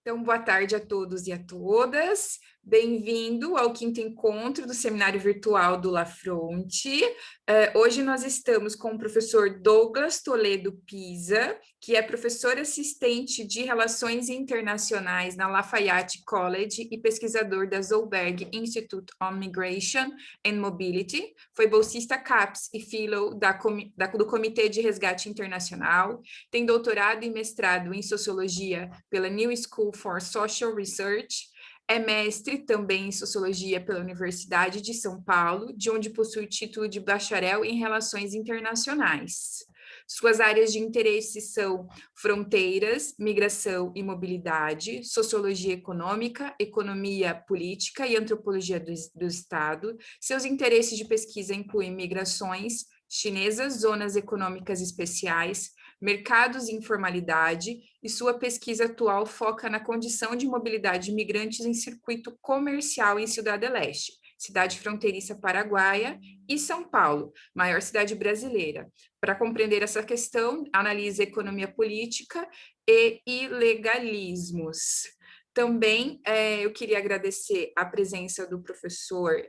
Então, boa tarde a todos e a todas. Bem-vindo ao quinto encontro do Seminário Virtual do Lafronte. Hoje nós estamos com o professor Douglas Toledo Pisa, que é professor assistente de Relações Internacionais na Lafayette College e pesquisador da Zolberg Institute on Migration and Mobility. Foi bolsista CAPES e fellow do Comitê de Resgate Internacional. Tem doutorado e mestrado em Sociologia pela New School for Social Research, é mestre também em Sociologia pela Universidade de São Paulo, de onde possui título de bacharel em Relações Internacionais. Suas áreas de interesse são fronteiras, migração e mobilidade, sociologia econômica, economia política e antropologia do Estado. Seus interesses de pesquisa incluem migrações chinesas, zonas econômicas especiais, mercados e informalidade, e sua pesquisa atual foca na condição de mobilidade de imigrantes em circuito comercial em Cidade Leste, cidade fronteiriça paraguaia, e São Paulo, maior cidade brasileira. Para compreender essa questão, analisa economia política e ilegalismos. Também eu queria agradecer a presença do professor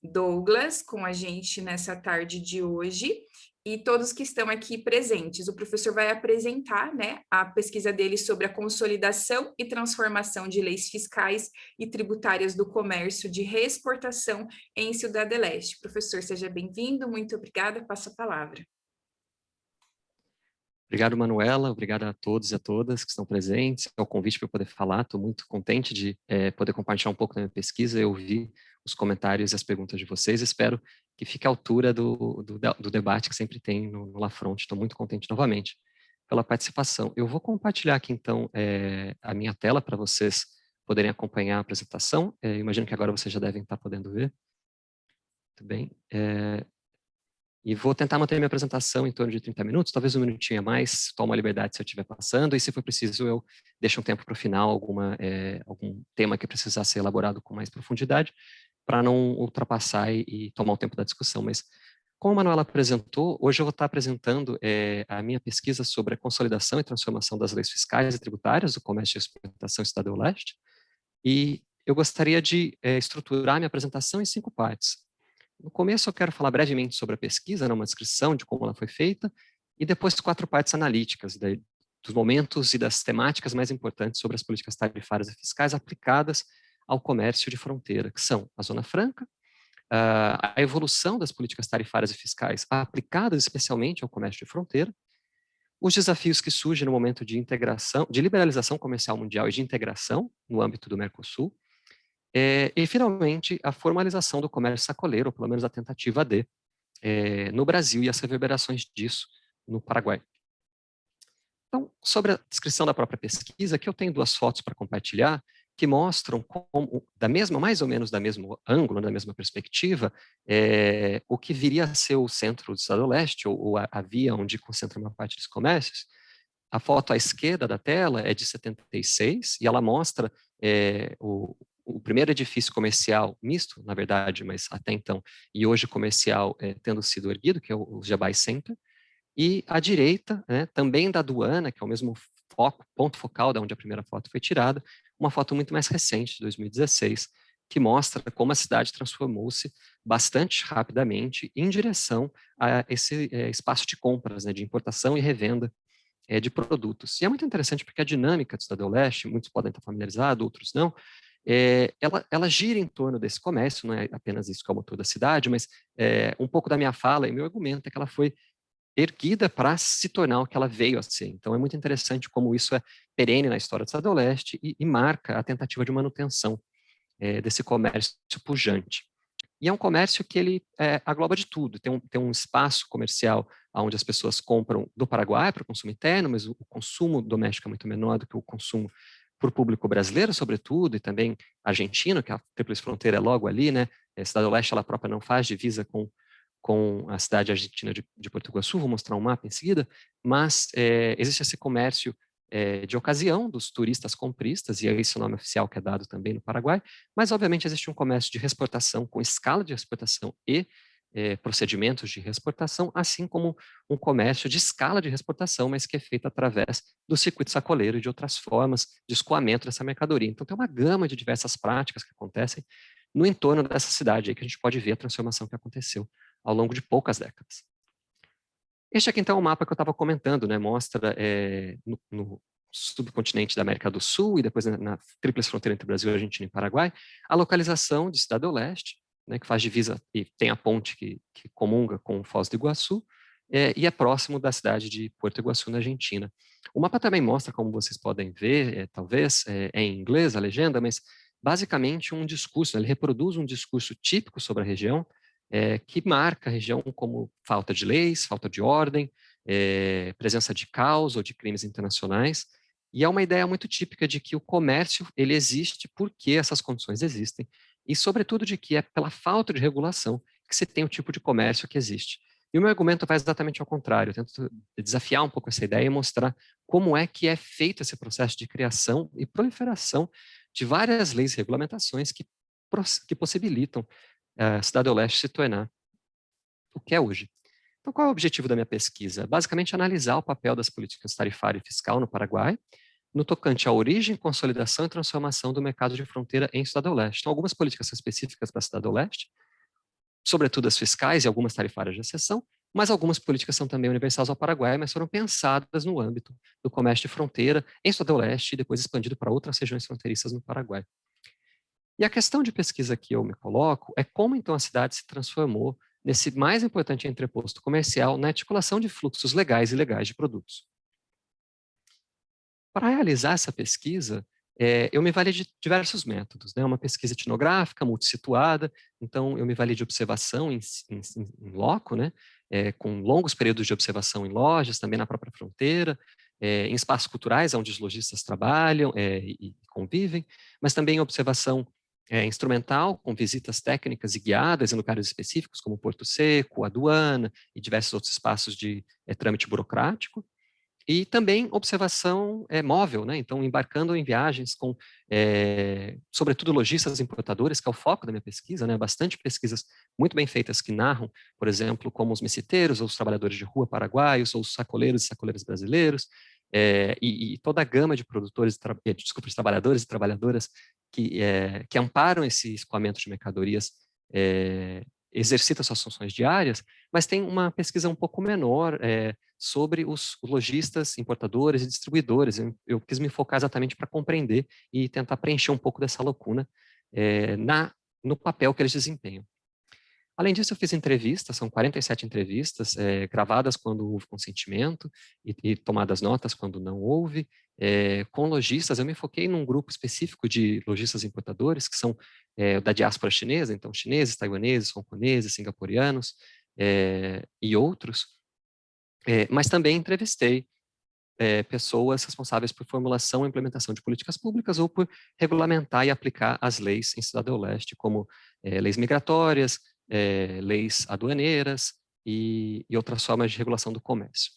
Douglas com a gente nessa tarde de hoje, e todos que estão aqui presentes. O professor vai apresentar, né, a pesquisa dele sobre a consolidação e transformação de leis fiscais e tributárias do comércio de reexportação em Cidade Leste. Professor, seja bem-vindo, muito obrigada, passo a palavra. Obrigado, Manuela, obrigado a todos e a todas que estão presentes, ao convite para eu poder falar. Estou muito contente de poder compartilhar um pouco da minha pesquisa. Eu vi os comentários e as perguntas de vocês, espero que fique à altura do debate que sempre tem no Lafronte. Estou muito contente novamente pela participação. Eu vou compartilhar aqui, então, a minha tela para vocês poderem acompanhar a apresentação. Imagino que agora vocês já devem estar podendo ver. Muito bem. E vou tentar manter minha apresentação em torno de 30 minutos, talvez um minutinho a mais, tomo a liberdade se eu estiver passando, e se for preciso eu deixo um tempo para o final, algum tema que precisar ser elaborado com mais profundidade, para não ultrapassar e tomar o tempo da discussão. Mas, como a Manuela apresentou, hoje eu vou estar apresentando a minha pesquisa sobre a consolidação e transformação das leis fiscais e tributárias do comércio de exportação em Cidade do Leste, e eu gostaria de estruturar minha apresentação em 5 partes. No começo eu quero falar brevemente sobre a pesquisa, uma descrição de como ela foi feita, e depois 4 partes analíticas, dos momentos e das temáticas mais importantes sobre as políticas tarifárias e fiscais aplicadas ao comércio de fronteira, que são a Zona Franca, a evolução das políticas tarifárias e fiscais aplicadas especialmente ao comércio de fronteira, os desafios que surgem no momento de integração, de liberalização comercial mundial e de integração no âmbito do Mercosul, e, finalmente, a formalização do comércio sacoleiro, ou pelo menos a tentativa de, no Brasil e as reverberações disso no Paraguai. Então, sobre a descrição da própria pesquisa, aqui eu tenho 2 fotos para compartilhar, que mostram como, mais ou menos da mesmo ângulo, da mesma perspectiva, o que viria a ser o centro do Estado Leste, ou a via onde concentra uma parte dos comércios. A foto à esquerda da tela é de 76, e ela mostra o primeiro edifício comercial misto, na verdade, mas até então, e hoje comercial, tendo sido erguido, que é o Jabai Center, e à direita, também da aduana, que é o mesmo ponto focal da onde a primeira foto foi tirada, uma foto muito mais recente, de 2016, que mostra como a cidade transformou-se bastante rapidamente em direção a esse espaço de compras, de importação e revenda de produtos. E é muito interessante porque a dinâmica do Estado do Leste, muitos podem estar familiarizados, outros não, ela gira em torno desse comércio, não é apenas isso que é o motor da cidade, mas um pouco da minha fala e meu argumento é que ela foi erguida para se tornar o que ela veio a ser. Então é muito interessante como isso é perene na história do Estado do Leste e marca a tentativa de manutenção desse comércio pujante. E é um comércio que ele agloba de tudo, tem um espaço comercial onde as pessoas compram do Paraguai para o consumo interno, mas o consumo doméstico é muito menor do que o consumo para o público brasileiro, sobretudo, e também argentino, que a Tríplice Fronteira é logo ali, né? A Cidade do Leste, ela própria não faz divisa com a cidade argentina de Porto Iguaçu, vou mostrar um mapa em seguida, mas existe esse comércio de ocasião dos turistas compristas, e é esse o nome oficial que é dado também no Paraguai, mas obviamente existe um comércio de exportação, com escala de exportação e procedimentos de reexportação, assim como um comércio de escala de reexportação, mas que é feito através do circuito sacoleiro e de outras formas de escoamento dessa mercadoria. Então, tem uma gama de diversas práticas que acontecem no entorno dessa cidade aí, que a gente pode ver a transformação que aconteceu ao longo de poucas décadas. Este aqui, então, é o mapa que eu estava comentando, né? Mostra no subcontinente da América do Sul e depois na tríplice fronteira entre Brasil, Argentina e Paraguai, a localização de Cidade do Leste, né, que faz divisa e tem a ponte que comunga com Foz do Iguaçu, e é próximo da cidade de Porto Iguaçu, na Argentina. O mapa também mostra, como vocês podem ver, talvez é em inglês a legenda, mas basicamente um discurso, né, ele reproduz um discurso típico sobre a região, que marca a região como falta de leis, falta de ordem, presença de caos ou de crimes internacionais, e é uma ideia muito típica de que o comércio ele existe porque essas condições existem, e sobretudo de que é pela falta de regulação que se tem o tipo de comércio que existe. E o meu argumento vai exatamente ao contrário, eu tento desafiar um pouco essa ideia e mostrar como é que é feito esse processo de criação e proliferação de várias leis e regulamentações que possibilitam a Cidade do Leste se tornar o que é hoje. Então, qual é o objetivo da minha pesquisa? Basicamente, analisar o papel das políticas tarifária e fiscal no Paraguai, no tocante à origem, consolidação e transformação do mercado de fronteira em Cidade do Leste. Então, algumas políticas são específicas para a Cidade do Leste, sobretudo as fiscais e algumas tarifárias de exceção, mas algumas políticas são também universais ao Paraguai, mas foram pensadas no âmbito do comércio de fronteira em Cidade do Leste e depois expandido para outras regiões fronteiriças no Paraguai. E a questão de pesquisa que eu me coloco é como então a cidade se transformou nesse mais importante entreposto comercial na articulação de fluxos legais e ilegais de produtos. Para realizar essa pesquisa, eu me vali de diversos métodos, né? Uma pesquisa etnográfica, multissituada, então eu me vali de observação em loco, né? Com longos períodos de observação em lojas, também na própria fronteira, em espaços culturais, onde os lojistas trabalham e convivem, mas também em observação instrumental, com visitas técnicas e guiadas em lugares específicos, como Porto Seco, aduana e diversos outros espaços de trâmite burocrático. E também observação móvel, né? Então, embarcando em viagens com, sobretudo, lojistas importadores, que é o foco da minha pesquisa, né? Bastante pesquisas muito bem feitas que narram, por exemplo, como os messiteiros, ou os trabalhadores de rua paraguaios, ou os sacoleiros e sacoleiras brasileiros, e toda a gama de produtores, de trabalhadores e trabalhadoras que amparam esse escoamento de mercadorias, exercita suas funções diárias, mas tem uma pesquisa um pouco menor sobre os lojistas, importadores e distribuidores. Eu quis me focar exatamente para compreender e tentar preencher um pouco dessa lacuna no papel que eles desempenham. Além disso, eu fiz entrevistas, são 47 entrevistas, gravadas quando houve consentimento e tomadas notas quando não houve, com lojistas. Eu me foquei num grupo específico de lojistas importadores, que são da diáspora chinesa, então chineses, taiwaneses, hongkoneses, singapureanos e outros, mas também entrevistei pessoas responsáveis por formulação e implementação de políticas públicas ou por regulamentar e aplicar as leis em Cidade do Leste, como leis migratórias, leis aduaneiras e outras formas de regulação do comércio.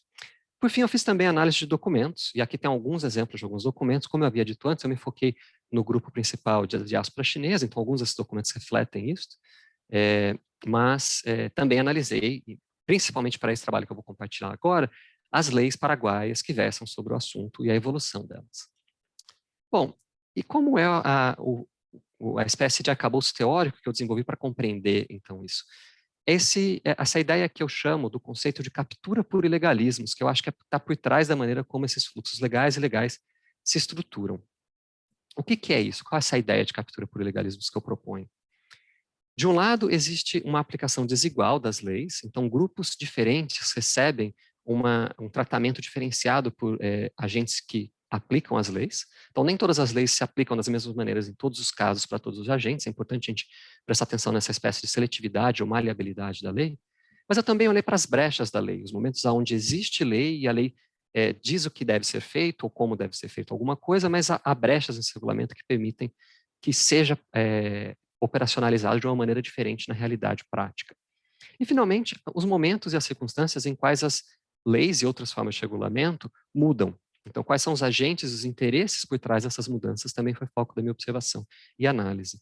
Por fim, eu fiz também análise de documentos, e aqui tem alguns exemplos de alguns documentos. Como eu havia dito antes, eu me foquei no grupo principal de diáspora chinesa, então alguns desses documentos refletem isso, mas também analisei, principalmente para esse trabalho que eu vou compartilhar agora, as leis paraguaias que versam sobre o assunto e a evolução delas. Bom, e como é a espécie de arcabouço teórico que eu desenvolvi para compreender, então, isso? Essa ideia que eu chamo do conceito de captura por ilegalismos, que eu acho que está por trás da maneira como esses fluxos legais e ilegais se estruturam. O que é isso? Qual é essa ideia de captura por ilegalismos que eu proponho? De um lado, existe uma aplicação desigual das leis, então grupos diferentes recebem um tratamento diferenciado por agentes que aplicam as leis. Então, nem todas as leis se aplicam das mesmas maneiras em todos os casos para todos os agentes. É importante a gente prestar atenção nessa espécie de seletividade ou maleabilidade da lei. Mas eu também olhei para as brechas da lei, os momentos onde existe lei e a lei diz o que deve ser feito ou como deve ser feito alguma coisa, mas há brechas nesse regulamento que permitem que seja operacionalizado de uma maneira diferente na realidade prática. E, finalmente, os momentos e as circunstâncias em quais as leis e outras formas de regulamento mudam. Então, quais são os agentes, os interesses por trás dessas mudanças também foi foco da minha observação e análise.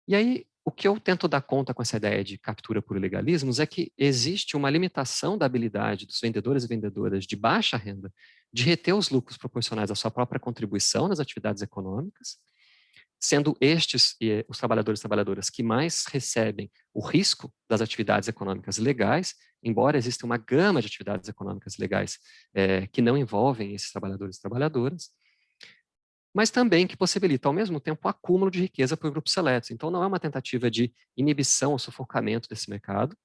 E aí, o que eu tento dar conta com essa ideia de captura por ilegalismos é que existe uma limitação da habilidade dos vendedores e vendedoras de baixa renda de reter os lucros proporcionais à sua própria contribuição nas atividades econômicas, sendo estes os trabalhadores e trabalhadoras que mais recebem o risco das atividades econômicas legais, embora exista uma gama de atividades econômicas legais que não envolvem esses trabalhadores e trabalhadoras, mas também que possibilita, ao mesmo tempo, o acúmulo de riqueza por grupos seletos. Então, não é uma tentativa de inibição ou sufocamento desse mercado,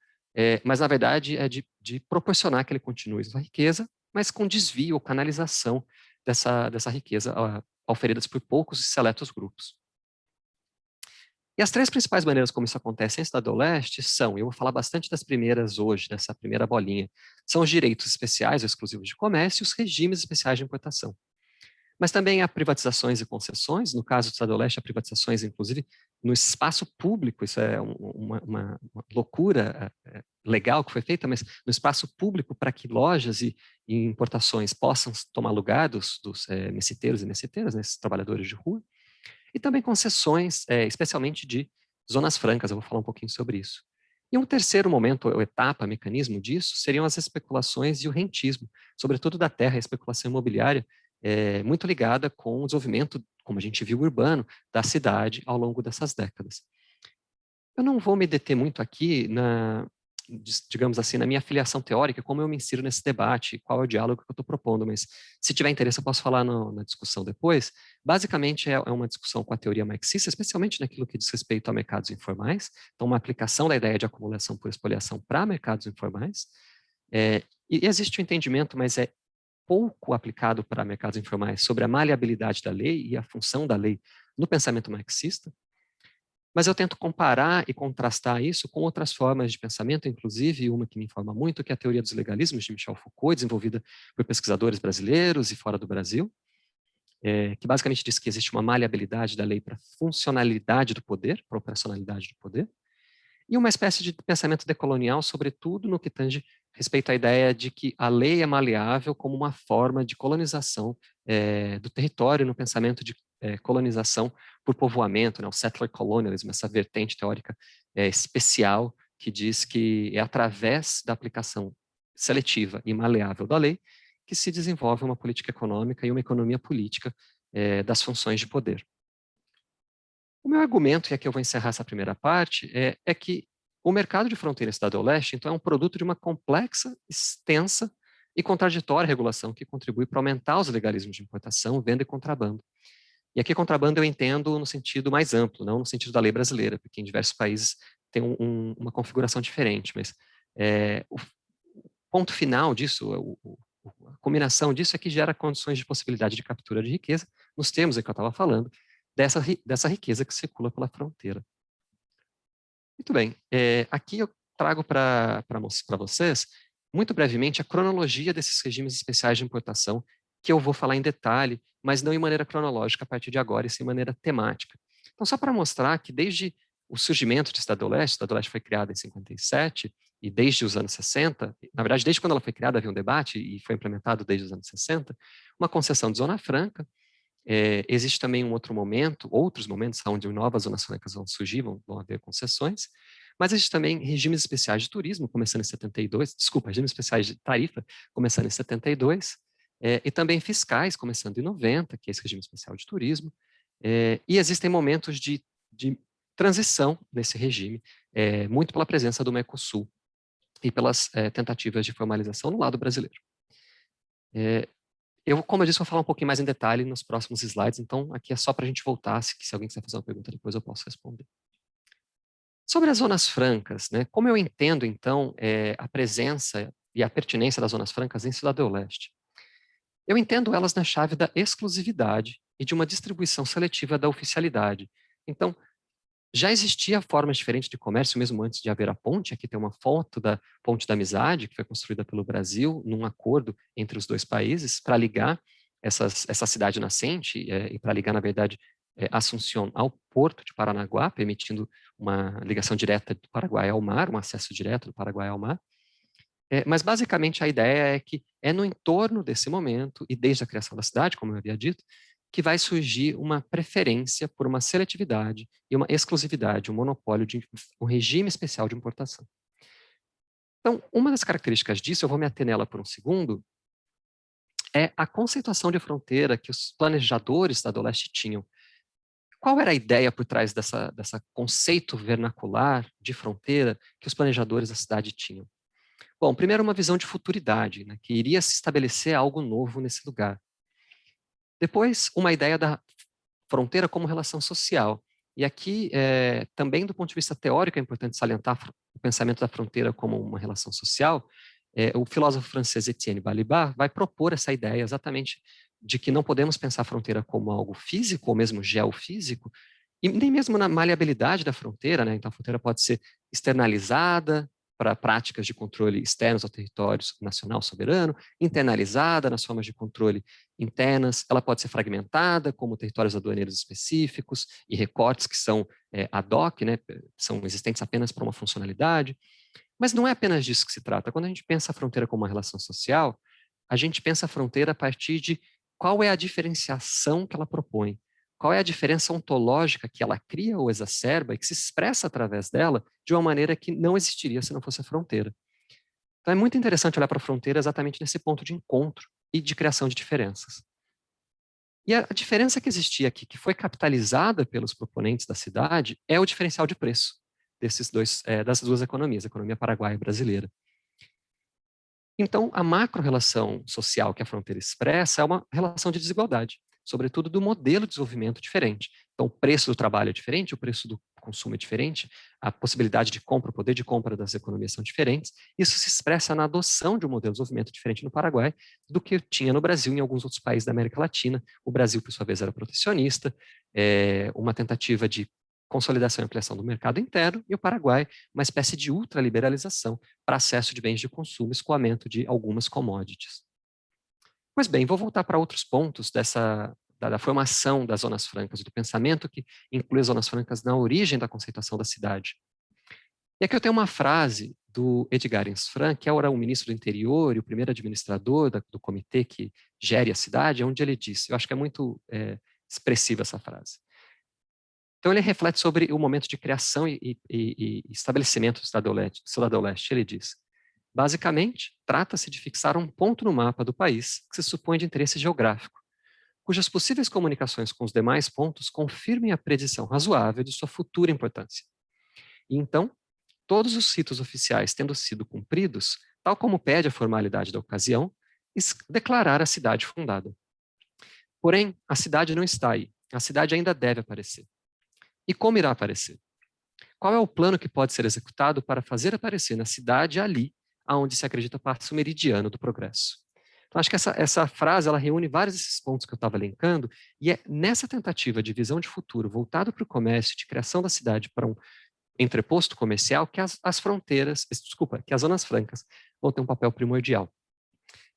mas, na verdade, é de proporcionar que ele continue essa riqueza, mas com desvio ou canalização dessa riqueza oferida por poucos e seletos grupos. E as três principais maneiras como isso acontece em Estado do Leste são, eu vou falar bastante das primeiras hoje, dessa primeira bolinha, são os direitos especiais ou exclusivos de comércio e os regimes especiais de importação. Mas também há privatizações e concessões, no caso do Estado do Leste, há privatizações, inclusive, no espaço público, isso é uma loucura legal que foi feita, mas no espaço público para que lojas e importações possam tomar lugar dos messiteiros e messiteiras, né, esses trabalhadores de rua, e também concessões, especialmente de zonas francas, eu vou falar um pouquinho sobre isso. E um terceiro momento, ou etapa, mecanismo disso, seriam as especulações e o rentismo, sobretudo da terra, a especulação imobiliária, muito ligada com o desenvolvimento, como a gente viu, urbano da cidade ao longo dessas décadas. Eu não vou me deter muito aqui digamos assim, na minha filiação teórica, como eu me insiro nesse debate, qual é o diálogo que eu estou propondo, mas se tiver interesse eu posso falar na discussão depois. Basicamente é uma discussão com a teoria marxista, especialmente naquilo que diz respeito a mercados informais, então uma aplicação da ideia de acumulação por expoliação para mercados informais, e existe um entendimento, mas é pouco aplicado para mercados informais, sobre a maleabilidade da lei e a função da lei no pensamento marxista, mas eu tento comparar e contrastar isso com outras formas de pensamento, inclusive uma que me informa muito, que é a teoria dos legalismos de Michel Foucault, desenvolvida por pesquisadores brasileiros e fora do Brasil, que basicamente diz que existe uma maleabilidade da lei para a funcionalidade do poder, para a operacionalidade do poder, e uma espécie de pensamento decolonial, sobretudo no que tange respeito à ideia de que a lei é maleável como uma forma de colonização do território, no pensamento de colonização por povoamento, né, o settler colonialism, essa vertente teórica especial que diz que é através da aplicação seletiva e maleável da lei que se desenvolve uma política econômica e uma economia política das funções de poder. O meu argumento, e aqui eu vou encerrar essa primeira parte, é que o mercado de fronteira Estado do Leste, então, é um produto de uma complexa, extensa e contraditória regulação que contribui para aumentar os legalismos de importação, venda e contrabando. E aqui contrabando eu entendo no sentido mais amplo, não no sentido da lei brasileira, porque em diversos países tem uma configuração diferente, mas o ponto final disso, a combinação disso é que gera condições de possibilidade de captura de riqueza, nos termos em que eu estava falando, dessa riqueza que circula pela fronteira. Muito bem, aqui eu trago para vocês, muito brevemente, a cronologia desses regimes especiais de importação, que eu vou falar em detalhe, mas não em maneira cronológica a partir de agora, e sim em maneira temática. Então, só para mostrar que desde o surgimento de Estado do Leste, Estado do Leste foi criada em 57, e desde os anos 60, na verdade, desde quando ela foi criada havia um debate, e foi implementado desde os anos 60, uma concessão de Zona Franca. Existe também um outro momento, outros momentos onde novas zonas francas vão surgir, vão haver concessões, mas existe também regimes especiais de turismo, começando em 72, regimes especiais de tarifa, começando em 72, e também fiscais, começando em 90, que é esse regime especial de turismo, e existem momentos de transição nesse regime, muito pela presença do Mercosul e pelas tentativas de formalização no lado brasileiro. Como eu disse, vou falar um pouquinho mais em detalhe nos próximos slides, então aqui é só para a gente voltar, se alguém quiser fazer uma pergunta depois eu posso responder. Sobre as zonas francas, né, como eu entendo, então, a presença e a pertinência das zonas francas em Cidade do Leste? Eu entendo elas na chave da exclusividade e de uma distribuição seletiva da oficialidade. Então, já existia formas diferentes de comércio, mesmo antes de haver a ponte. Aqui tem uma foto da Ponte da Amizade, que foi construída pelo Brasil, num acordo entre os dois países, para ligar essa cidade nascente, e para ligar, na verdade, Assunção ao porto de Paranaguá, permitindo uma ligação direta do Paraguai ao mar, um acesso direto do Paraguai ao mar. Mas, basicamente, a ideia é que é no entorno desse momento, e desde a criação da cidade, como eu havia dito, que vai surgir uma preferência por uma seletividade e uma exclusividade, um monopólio de um regime especial de importação. Então, uma das características disso, eu vou me ater nela por um segundo, é a conceituação de fronteira que os planejadores da Doleste tinham. Qual era a ideia por trás dessa conceito vernacular de fronteira que os planejadores da cidade tinham? Bom, primeiro uma visão de futuridade, né, que iria se estabelecer algo novo nesse lugar. Depois, uma ideia da fronteira como relação social. E aqui, também do ponto de vista teórico, é importante salientar o pensamento da fronteira como uma relação social. O filósofo francês Etienne Balibar vai propor essa ideia exatamente de que não podemos pensar a fronteira como algo físico, ou mesmo geofísico, e nem mesmo na maleabilidade da fronteira, né? Então, a fronteira pode ser externalizada para práticas de controle externos ao território nacional soberano, internalizada nas formas de controle internas, ela pode ser fragmentada, como territórios aduaneiros específicos e recortes que são ad hoc, né? São existentes apenas para uma funcionalidade. Mas não é apenas disso que se trata. Quando a gente pensa a fronteira como uma relação social, a gente pensa a fronteira a partir de qual é a diferenciação que ela propõe, qual é a diferença ontológica que ela cria ou exacerba e que se expressa através dela de uma maneira que não existiria se não fosse a fronteira. Então é muito interessante olhar para a fronteira exatamente nesse ponto de encontro e de criação de diferenças. E a diferença que existia aqui, que foi capitalizada pelos proponentes da cidade, é o diferencial de preço das duas economias, a economia paraguaia e brasileira. Então, a macro-relação social que a fronteira expressa é uma relação de desigualdade, sobretudo do modelo de desenvolvimento diferente. Então, o preço do trabalho é diferente, o preço do consumo é diferente, a possibilidade de compra, o poder de compra das economias são diferentes. Isso se expressa na adoção de um modelo de desenvolvimento diferente no Paraguai do que tinha no Brasil e em alguns outros países da América Latina. O Brasil, por sua vez, era protecionista, uma tentativa de consolidação e ampliação do mercado interno, e o Paraguai, uma espécie de ultraliberalização para acesso de bens de consumo, escoamento de algumas commodities. Pois bem, vou voltar para outros pontos da formação das zonas francas, do pensamento que inclui as zonas francas na origem da conceituação da cidade. E aqui eu tenho uma frase do Edgar Insfran, que era o ministro do interior e o primeiro administrador do comitê que gere a cidade, onde ele disse, eu acho que é muito expressiva essa frase. Então, ele reflete sobre o momento de criação e estabelecimento do Cidade do Leste. Ele diz, basicamente, trata-se de fixar um ponto no mapa do país que se supõe de interesse geográfico, cujas possíveis comunicações com os demais pontos confirmem a predição razoável de sua futura importância. E então, todos os ritos oficiais tendo sido cumpridos, tal como pede a formalidade da ocasião, declarar a cidade fundada. Porém, a cidade não está aí. A cidade ainda deve aparecer. E como irá aparecer? Qual é o plano que pode ser executado para fazer aparecer na cidade ali, aonde se acredita passa o meridiano do progresso? Então, acho que essa frase ela reúne vários desses pontos que eu estava elencando, e é nessa tentativa de visão de futuro voltado para o comércio, de criação da cidade para um entreposto comercial, que que as zonas francas vão ter um papel primordial.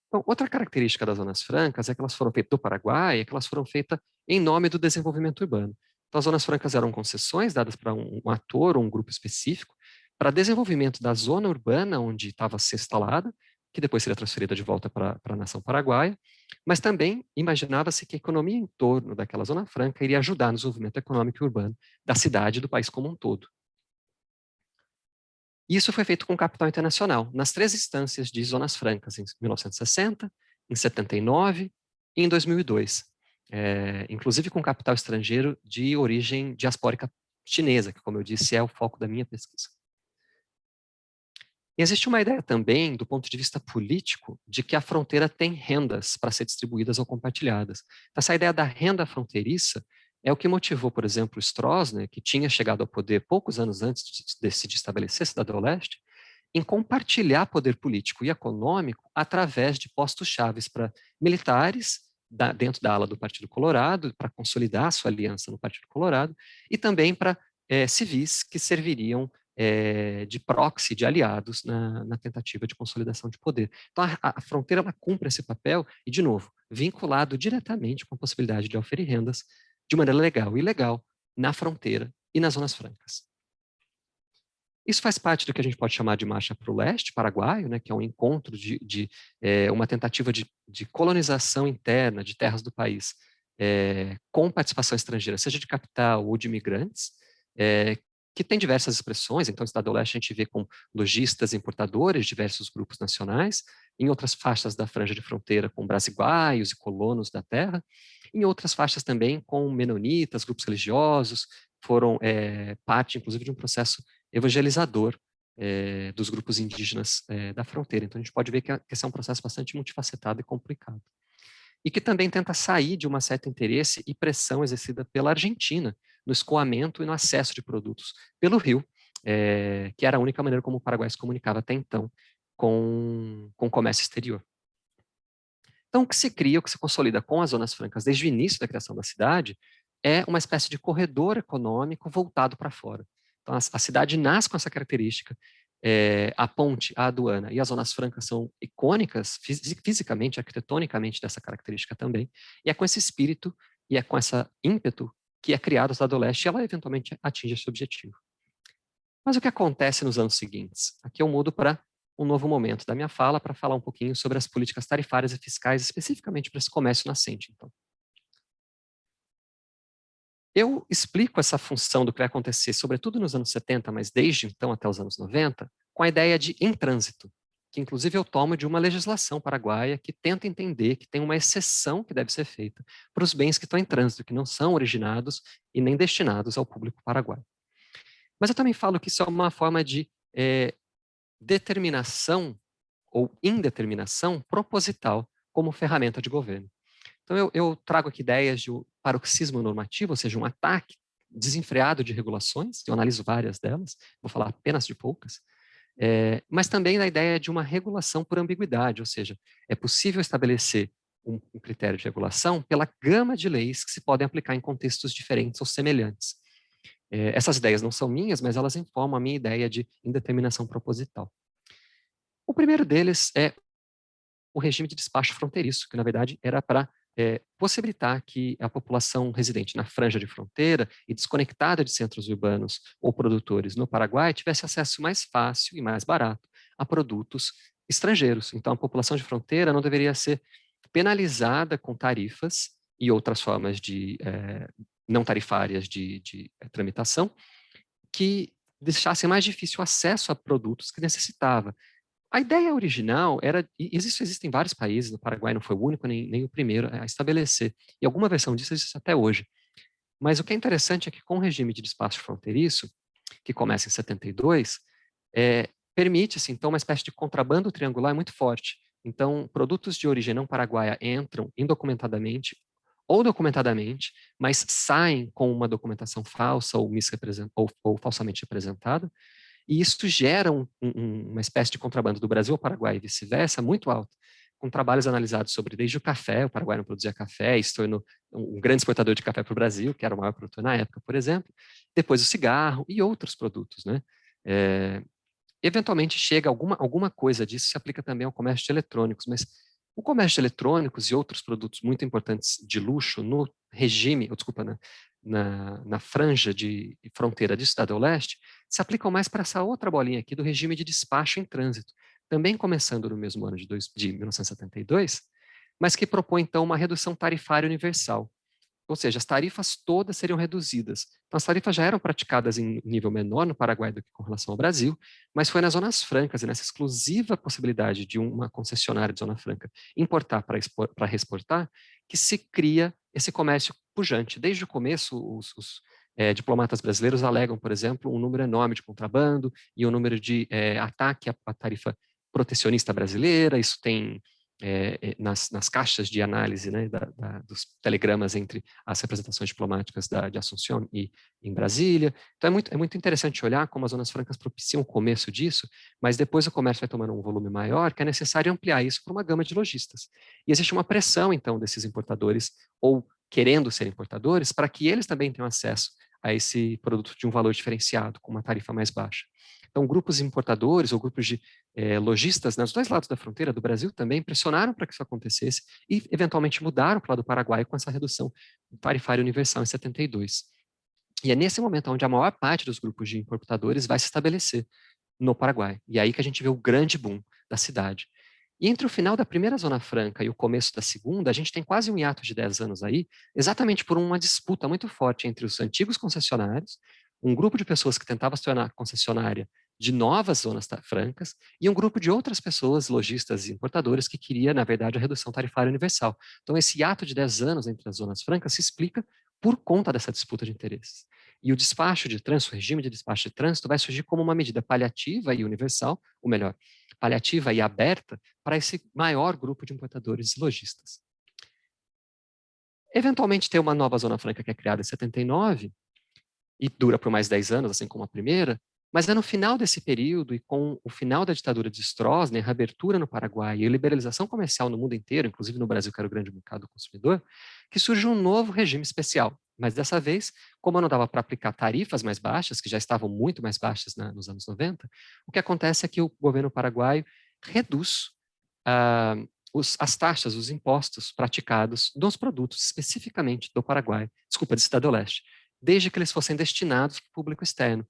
Então, outra característica das zonas francas é que elas foram feitas do Paraguai, é que elas foram feitas em nome do desenvolvimento urbano. Então, as zonas francas eram concessões dadas para um ator ou um grupo específico para desenvolvimento da zona urbana onde estava se instalada, que depois seria transferida de volta para a nação paraguaia, mas também imaginava-se que a economia em torno daquela zona franca iria ajudar no desenvolvimento econômico e urbano da cidade e do país como um todo. Isso foi feito com capital internacional, nas 3 instâncias de zonas francas, em 1960, em 79 e em 2002. Inclusive com capital estrangeiro de origem diaspórica chinesa, que, como eu disse, é o foco da minha pesquisa. E existe uma ideia também, do ponto de vista político, de que a fronteira tem rendas para ser distribuídas ou compartilhadas. Essa ideia da renda fronteiriça é o que motivou, por exemplo, Stroessner, que tinha chegado ao poder poucos anos antes de decidir estabelecer a Cidade do Leste, em compartilhar poder político e econômico através de postos-chave para militares dentro da ala do Partido Colorado, para consolidar a sua aliança no Partido Colorado, e também para civis que serviriam de proxy, de aliados na tentativa de consolidação de poder. Então, a fronteira ela cumpre esse papel e, de novo, vinculado diretamente com a possibilidade de oferir rendas de maneira legal e ilegal na fronteira e nas zonas francas. Isso faz parte do que a gente pode chamar de marcha para o leste paraguaio, né, que é um encontro uma tentativa de colonização interna de terras do país com participação estrangeira, seja de capital ou de imigrantes, que tem diversas expressões. Então, no Estado do Leste a gente vê com lojistas, importadores, diversos grupos nacionais, em outras faixas da franja de fronteira com brasiguaios e colonos da terra, em outras faixas também com menonitas, grupos religiosos, foram parte, inclusive, de um processo evangelizador dos grupos indígenas da fronteira. Então, a gente pode ver que esse é um processo bastante multifacetado e complicado. E que também tenta sair de um certo interesse e pressão exercida pela Argentina no escoamento e no acesso de produtos pelo rio, que era a única maneira como o Paraguai se comunicava até então com o comércio exterior. Então, o que se cria, o que se consolida com as zonas francas desde o início da criação da cidade, é uma espécie de corredor econômico voltado para fora. Então, a cidade nasce com essa característica. A ponte, a aduana e as zonas francas são icônicas, fisicamente, arquitetonicamente, dessa característica também. E é com esse espírito e é com esse ímpeto que é criado o Estado do Leste e ela eventualmente atinge esse objetivo. Mas o que acontece nos anos seguintes? Aqui eu mudo para um novo momento da minha fala para falar um pouquinho sobre as políticas tarifárias e fiscais, especificamente para esse comércio nascente. Então, eu explico essa função do que vai acontecer, sobretudo nos anos 70, mas desde então até os anos 90, com a ideia de em trânsito, que inclusive eu tomo de uma legislação paraguaia que tenta entender que tem uma exceção que deve ser feita para os bens que estão em trânsito, que não são originados e nem destinados ao público paraguaio. Mas eu também falo que isso é uma forma de determinação ou indeterminação proposital como ferramenta de governo. Então, eu trago aqui ideias de paroxismo normativo, ou seja, um ataque desenfreado de regulações, eu analiso várias delas, vou falar apenas de poucas, mas também da ideia de uma regulação por ambiguidade, ou seja, é possível estabelecer um critério de regulação pela gama de leis que se podem aplicar em contextos diferentes ou semelhantes. Essas ideias não são minhas, mas elas informam a minha ideia de indeterminação proposital. O primeiro deles é o regime de despacho fronteiriço, que na verdade era para possibilitar que a população residente na franja de fronteira e desconectada de centros urbanos ou produtores no Paraguai tivesse acesso mais fácil e mais barato a produtos estrangeiros. Então, a população de fronteira não deveria ser penalizada com tarifas e outras formas de não tarifárias de tramitação que deixassem mais difícil o acesso a produtos que necessitava. A ideia original era, e existem vários países, o Paraguai não foi o único nem o primeiro a estabelecer, e alguma versão disso existe até hoje. Mas o que é interessante é que com o regime de despacho fronteiriço, que começa em 72, permite-se então uma espécie de contrabando triangular muito forte. Então, produtos de origem não paraguaia entram indocumentadamente ou documentadamente, mas saem com uma documentação falsa ou falsamente representada, e isso gera uma espécie de contrabando do Brasil ao Paraguai e vice-versa muito alto, com trabalhos analisados sobre desde o café, o Paraguai não produzia café, isso tornou um grande exportador de café para o Brasil, que era o maior produtor na época, por exemplo, depois o cigarro e outros produtos, né? Eventualmente chega alguma coisa disso, se aplica também ao comércio de eletrônicos, mas o comércio de eletrônicos e outros produtos muito importantes de luxo no regime, na franja de fronteira do Estado do Leste, se aplicam mais para essa outra bolinha aqui do regime de despacho em trânsito, também começando no mesmo ano de 1972, mas que propõe então uma redução tarifária universal. Ou seja, as tarifas todas seriam reduzidas. Então, as tarifas já eram praticadas em nível menor no Paraguai do que com relação ao Brasil, mas foi nas zonas francas e nessa exclusiva possibilidade de uma concessionária de zona franca importar para reexportar, que se cria esse comércio pujante. Desde o começo, os diplomatas brasileiros alegam, por exemplo, um número enorme de contrabando e um número de ataque à tarifa protecionista brasileira. Isso tem nas caixas de análise, né, dos telegramas entre as representações diplomáticas de Assunção e em Brasília. Então é muito interessante olhar como as zonas francas propiciam o começo disso, mas depois o comércio vai tomando um volume maior, que é necessário ampliar isso para uma gama de lojistas. E existe uma pressão, então, desses importadores, ou querendo ser importadores, para que eles também tenham acesso a esse produto de um valor diferenciado, com uma tarifa mais baixa. Então, grupos importadores ou grupos de lojistas nos dois lados da fronteira do Brasil também pressionaram para que isso acontecesse e, eventualmente, mudaram para o lado do Paraguai com essa redução tarifária universal em 72. E é nesse momento onde a maior parte dos grupos de importadores vai se estabelecer no Paraguai. E é aí que a gente vê o grande boom da cidade. E entre o final da primeira Zona Franca e o começo da segunda, a gente tem quase um hiato de 10 anos aí, exatamente por uma disputa muito forte entre os antigos concessionários, um grupo de pessoas que tentava se tornar concessionária de novas zonas francas, e um grupo de outras pessoas, lojistas e importadores, que queria, na verdade, a redução tarifária universal. Então, esse hiato de 10 anos entre as zonas francas se explica por conta dessa disputa de interesses. E o despacho de trânsito, o regime de despacho de trânsito, vai surgir como uma medida paliativa e universal, ou melhor, paliativa e aberta, para esse maior grupo de importadores e lojistas. Eventualmente tem uma nova Zona Franca que é criada em 79 e dura por mais 10 anos, assim como a primeira, mas é no final desse período e com o final da ditadura de Stroessner, a reabertura no Paraguai e a liberalização comercial no mundo inteiro, inclusive no Brasil, que era o grande mercado consumidor, que surge um novo regime especial. Mas dessa vez, como não dava para aplicar tarifas mais baixas, que já estavam muito mais baixas nos anos 90, o que acontece é que o governo paraguaio reduz as taxas, os impostos praticados nos produtos, especificamente do Paraguai, desculpa, de Cidade do Leste, desde que eles fossem destinados para o público externo.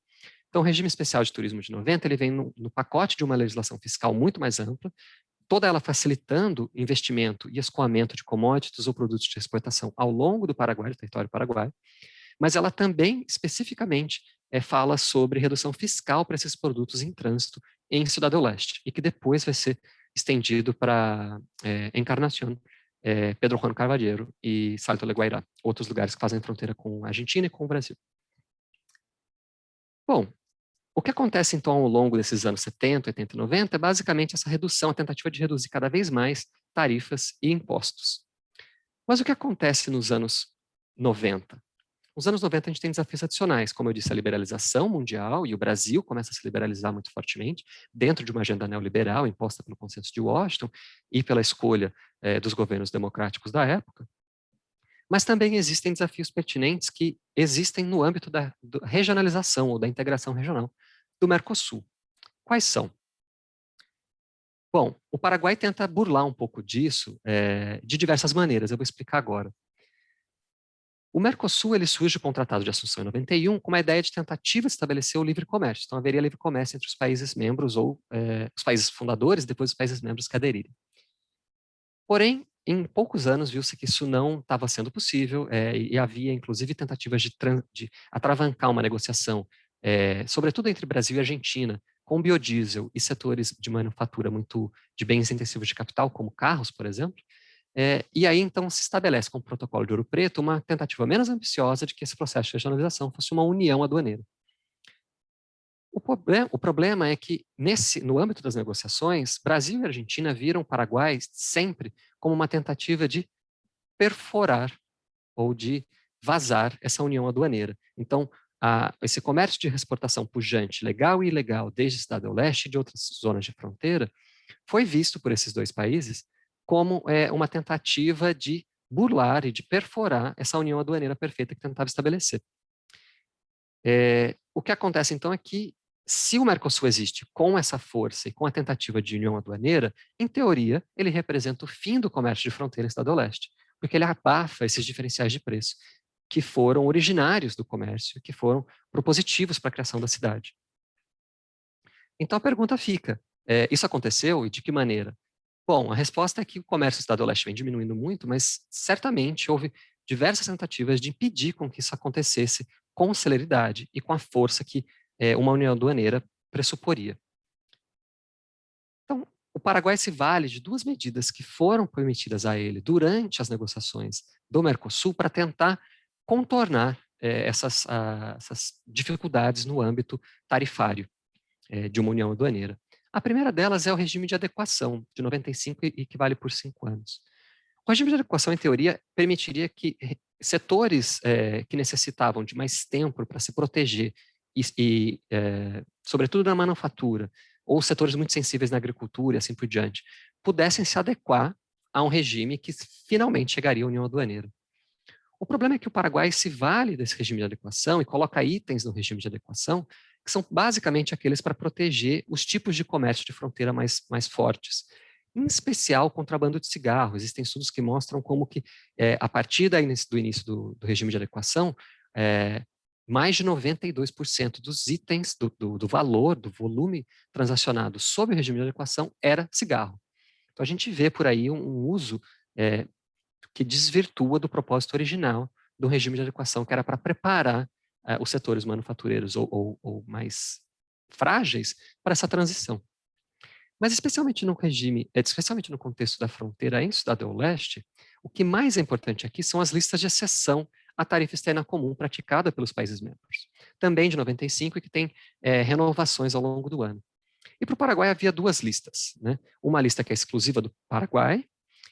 Então, o regime especial de turismo de 90, ele vem no pacote de uma legislação fiscal muito mais ampla, toda ela facilitando investimento e escoamento de commodities ou produtos de exportação ao longo do Paraguai, do território paraguaio, mas ela também, especificamente, fala sobre redução fiscal para esses produtos em trânsito em Cidade do Leste, e que depois vai ser estendido para Encarnación, Pedro Juan Carvalheiro e Salto de Guairá, outros lugares que fazem fronteira com a Argentina e com o Brasil. Bom, o que acontece, então, ao longo desses anos 70, 80 e 90 é basicamente essa redução, a tentativa de reduzir cada vez mais tarifas e impostos. Mas o que acontece nos anos 90? Nos anos 90 a gente tem desafios adicionais, como eu disse, a liberalização mundial, e o Brasil começa a se liberalizar muito fortemente, dentro de uma agenda neoliberal imposta pelo Consenso de Washington e pela escolha dos governos democráticos da época. Mas também existem desafios pertinentes que existem no âmbito da regionalização ou da integração regional do Mercosul. Quais são? Bom, o Paraguai tenta burlar um pouco disso de diversas maneiras, eu vou explicar agora. O Mercosul ele surge com o Tratado de Assunção em 91 com uma ideia de tentativa de estabelecer o livre comércio. Então, haveria livre comércio entre os países membros ou os países fundadores e depois os países membros que aderirem. Porém, em poucos anos viu-se que isso não estava sendo possível e havia, inclusive, tentativas de atravancar uma negociação, sobretudo entre Brasil e Argentina, com biodiesel e setores de manufatura muito de bens intensivos de capital, como carros, por exemplo. E aí, então, se estabelece com o Protocolo de Ouro Preto uma tentativa menos ambiciosa de que esse processo de regionalização fosse uma união aduaneira. O problema é que, no âmbito das negociações, Brasil e Argentina viram o Paraguai sempre como uma tentativa de perforar ou de vazar essa união aduaneira. Então, esse comércio de exportação pujante, legal e ilegal, desde Cidade do Leste e de outras zonas de fronteira, foi visto por esses dois países como uma tentativa de burlar e de perforar essa união aduaneira perfeita que tentava estabelecer. O que acontece, então, é que se o Mercosul existe com essa força e com a tentativa de união aduaneira, em teoria, ele representa o fim do comércio de fronteira em Cidade do Leste, porque ele abafa esses diferenciais de preço que foram originários do comércio, que foram propositivos para a criação da cidade. Então a pergunta fica, isso aconteceu e de que maneira? Bom, a resposta é que o comércio em Cidade do Leste vem diminuindo muito, mas certamente houve diversas tentativas de impedir com que isso acontecesse com celeridade e com a força que uma união aduaneira pressuporia. Então, o Paraguai se vale de duas medidas que foram permitidas a ele durante as negociações do Mercosul para tentar contornar essas dificuldades no âmbito tarifário de uma união aduaneira. A primeira delas é o regime de adequação, de 95 e que vale por 5 anos. O regime de adequação, em teoria, permitiria que setores que necessitavam de mais tempo para se proteger sobretudo na manufatura, ou setores muito sensíveis na agricultura e assim por diante, pudessem se adequar a um regime que finalmente chegaria à União Aduaneira. O problema é que o Paraguai se vale desse regime de adequação e coloca itens no regime de adequação que são basicamente aqueles para proteger os tipos de comércio de fronteira mais fortes. Em especial, o contrabando de cigarro. Existem estudos que mostram como que, a partir do início do regime de adequação, mais de 92% dos itens, do valor, do volume transacionado sob o regime de adequação era cigarro. Então, a gente vê por aí um uso que desvirtua do propósito original do regime de adequação, que era para preparar os setores manufatureiros ou mais frágeis para essa transição. Mas especialmente no regime, especialmente no contexto da fronteira em Cidade do Leste, o que mais é importante aqui são as listas de exceção à tarifa externa comum praticada pelos países membros, também de 95 e que tem renovações ao longo do ano. E para o Paraguai havia duas listas, né? Uma lista que é exclusiva do Paraguai,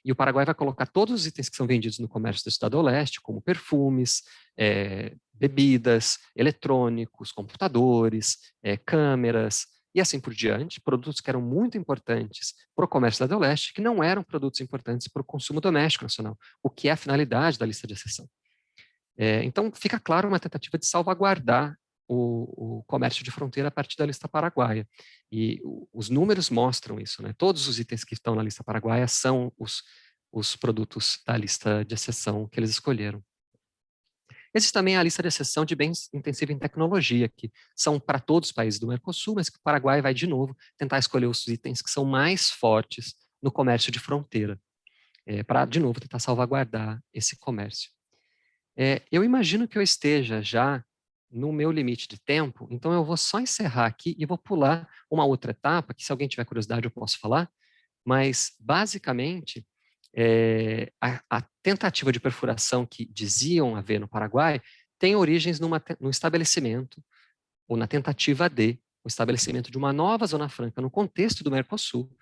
e o Paraguai vai colocar todos os itens que são vendidos no comércio da Cidade do Leste, como perfumes, bebidas, eletrônicos, computadores, câmeras, e assim por diante, produtos que eram muito importantes para o comércio da Cidade do Leste, que não eram produtos importantes para o consumo doméstico nacional, o que é a finalidade da lista de exceção. Então, fica claro uma tentativa de salvaguardar o comércio de fronteira a partir da lista paraguaia. E os números mostram isso, né? Todos os itens que estão na lista paraguaia são os produtos da lista de exceção que eles escolheram. Existe também a lista de exceção de bens intensivos em tecnologia, que são para todos os países do Mercosul, mas que o Paraguai vai, de novo, tentar escolher os itens que são mais fortes no comércio de fronteira, para, de novo, tentar salvaguardar esse comércio. Eu imagino que eu esteja já no meu limite de tempo, então eu vou só encerrar aqui e vou pular uma outra etapa, que se alguém tiver curiosidade eu posso falar, mas basicamente a tentativa de perfuração que diziam haver no Paraguai tem origens no estabelecimento, ou na tentativa de o estabelecimento de uma nova Zona Franca no contexto do Mercosul,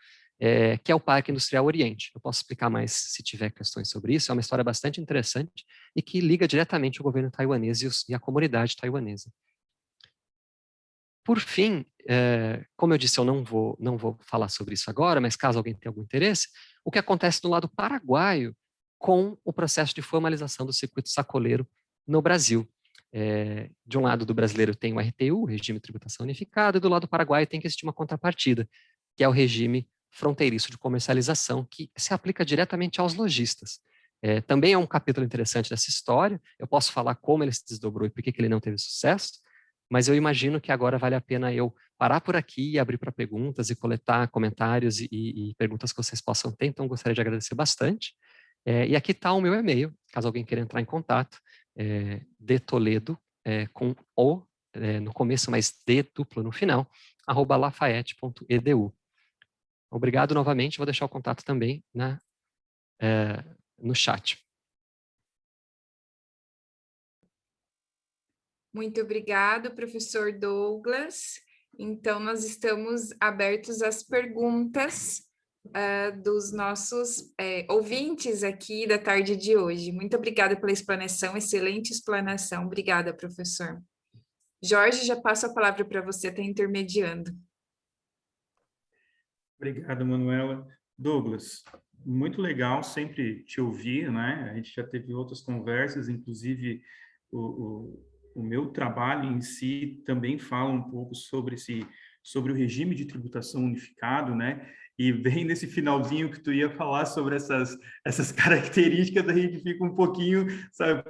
que é o Parque Industrial Oriente. Eu posso explicar mais se tiver questões sobre isso, é uma história bastante interessante e que liga diretamente o governo taiwanês e a comunidade taiwanesa. Por fim, como eu disse, eu não vou falar sobre isso agora, mas caso alguém tenha algum interesse, o que acontece do lado paraguaio com o processo de formalização do circuito sacoleiro no Brasil. De um lado do brasileiro tem o RTU, o Regime de Tributação Unificada, e do lado do paraguaio tem que existir uma contrapartida, que é o regime fronteiriço de comercialização, que se aplica diretamente aos lojistas. Também é um capítulo interessante dessa história, eu posso falar como ele se desdobrou e por que ele não teve sucesso, mas eu imagino que agora vale a pena eu parar por aqui e abrir para perguntas e coletar comentários e perguntas que vocês possam ter, então gostaria de agradecer bastante. E aqui está o meu e-mail, caso alguém queira entrar em contato, dtoledo, com O no começo, mas D duplo no final, @lafayette.edu. Obrigado novamente, vou deixar o contato também no chat. Muito obrigado, professor Douglas. Então, nós estamos abertos às perguntas dos nossos ouvintes aqui da tarde de hoje. Muito obrigada pela explanação, excelente explanação. Obrigada, professor. Jorge, já passo a palavra para você, está intermediando. Obrigado, Manuela. Douglas, muito legal sempre te ouvir, né? A gente já teve outras conversas, inclusive o meu trabalho em si também fala um pouco sobre o regime de tributação unificado, né? E bem nesse finalzinho que tu ia falar sobre essas características, a gente fica um pouquinho, sabe,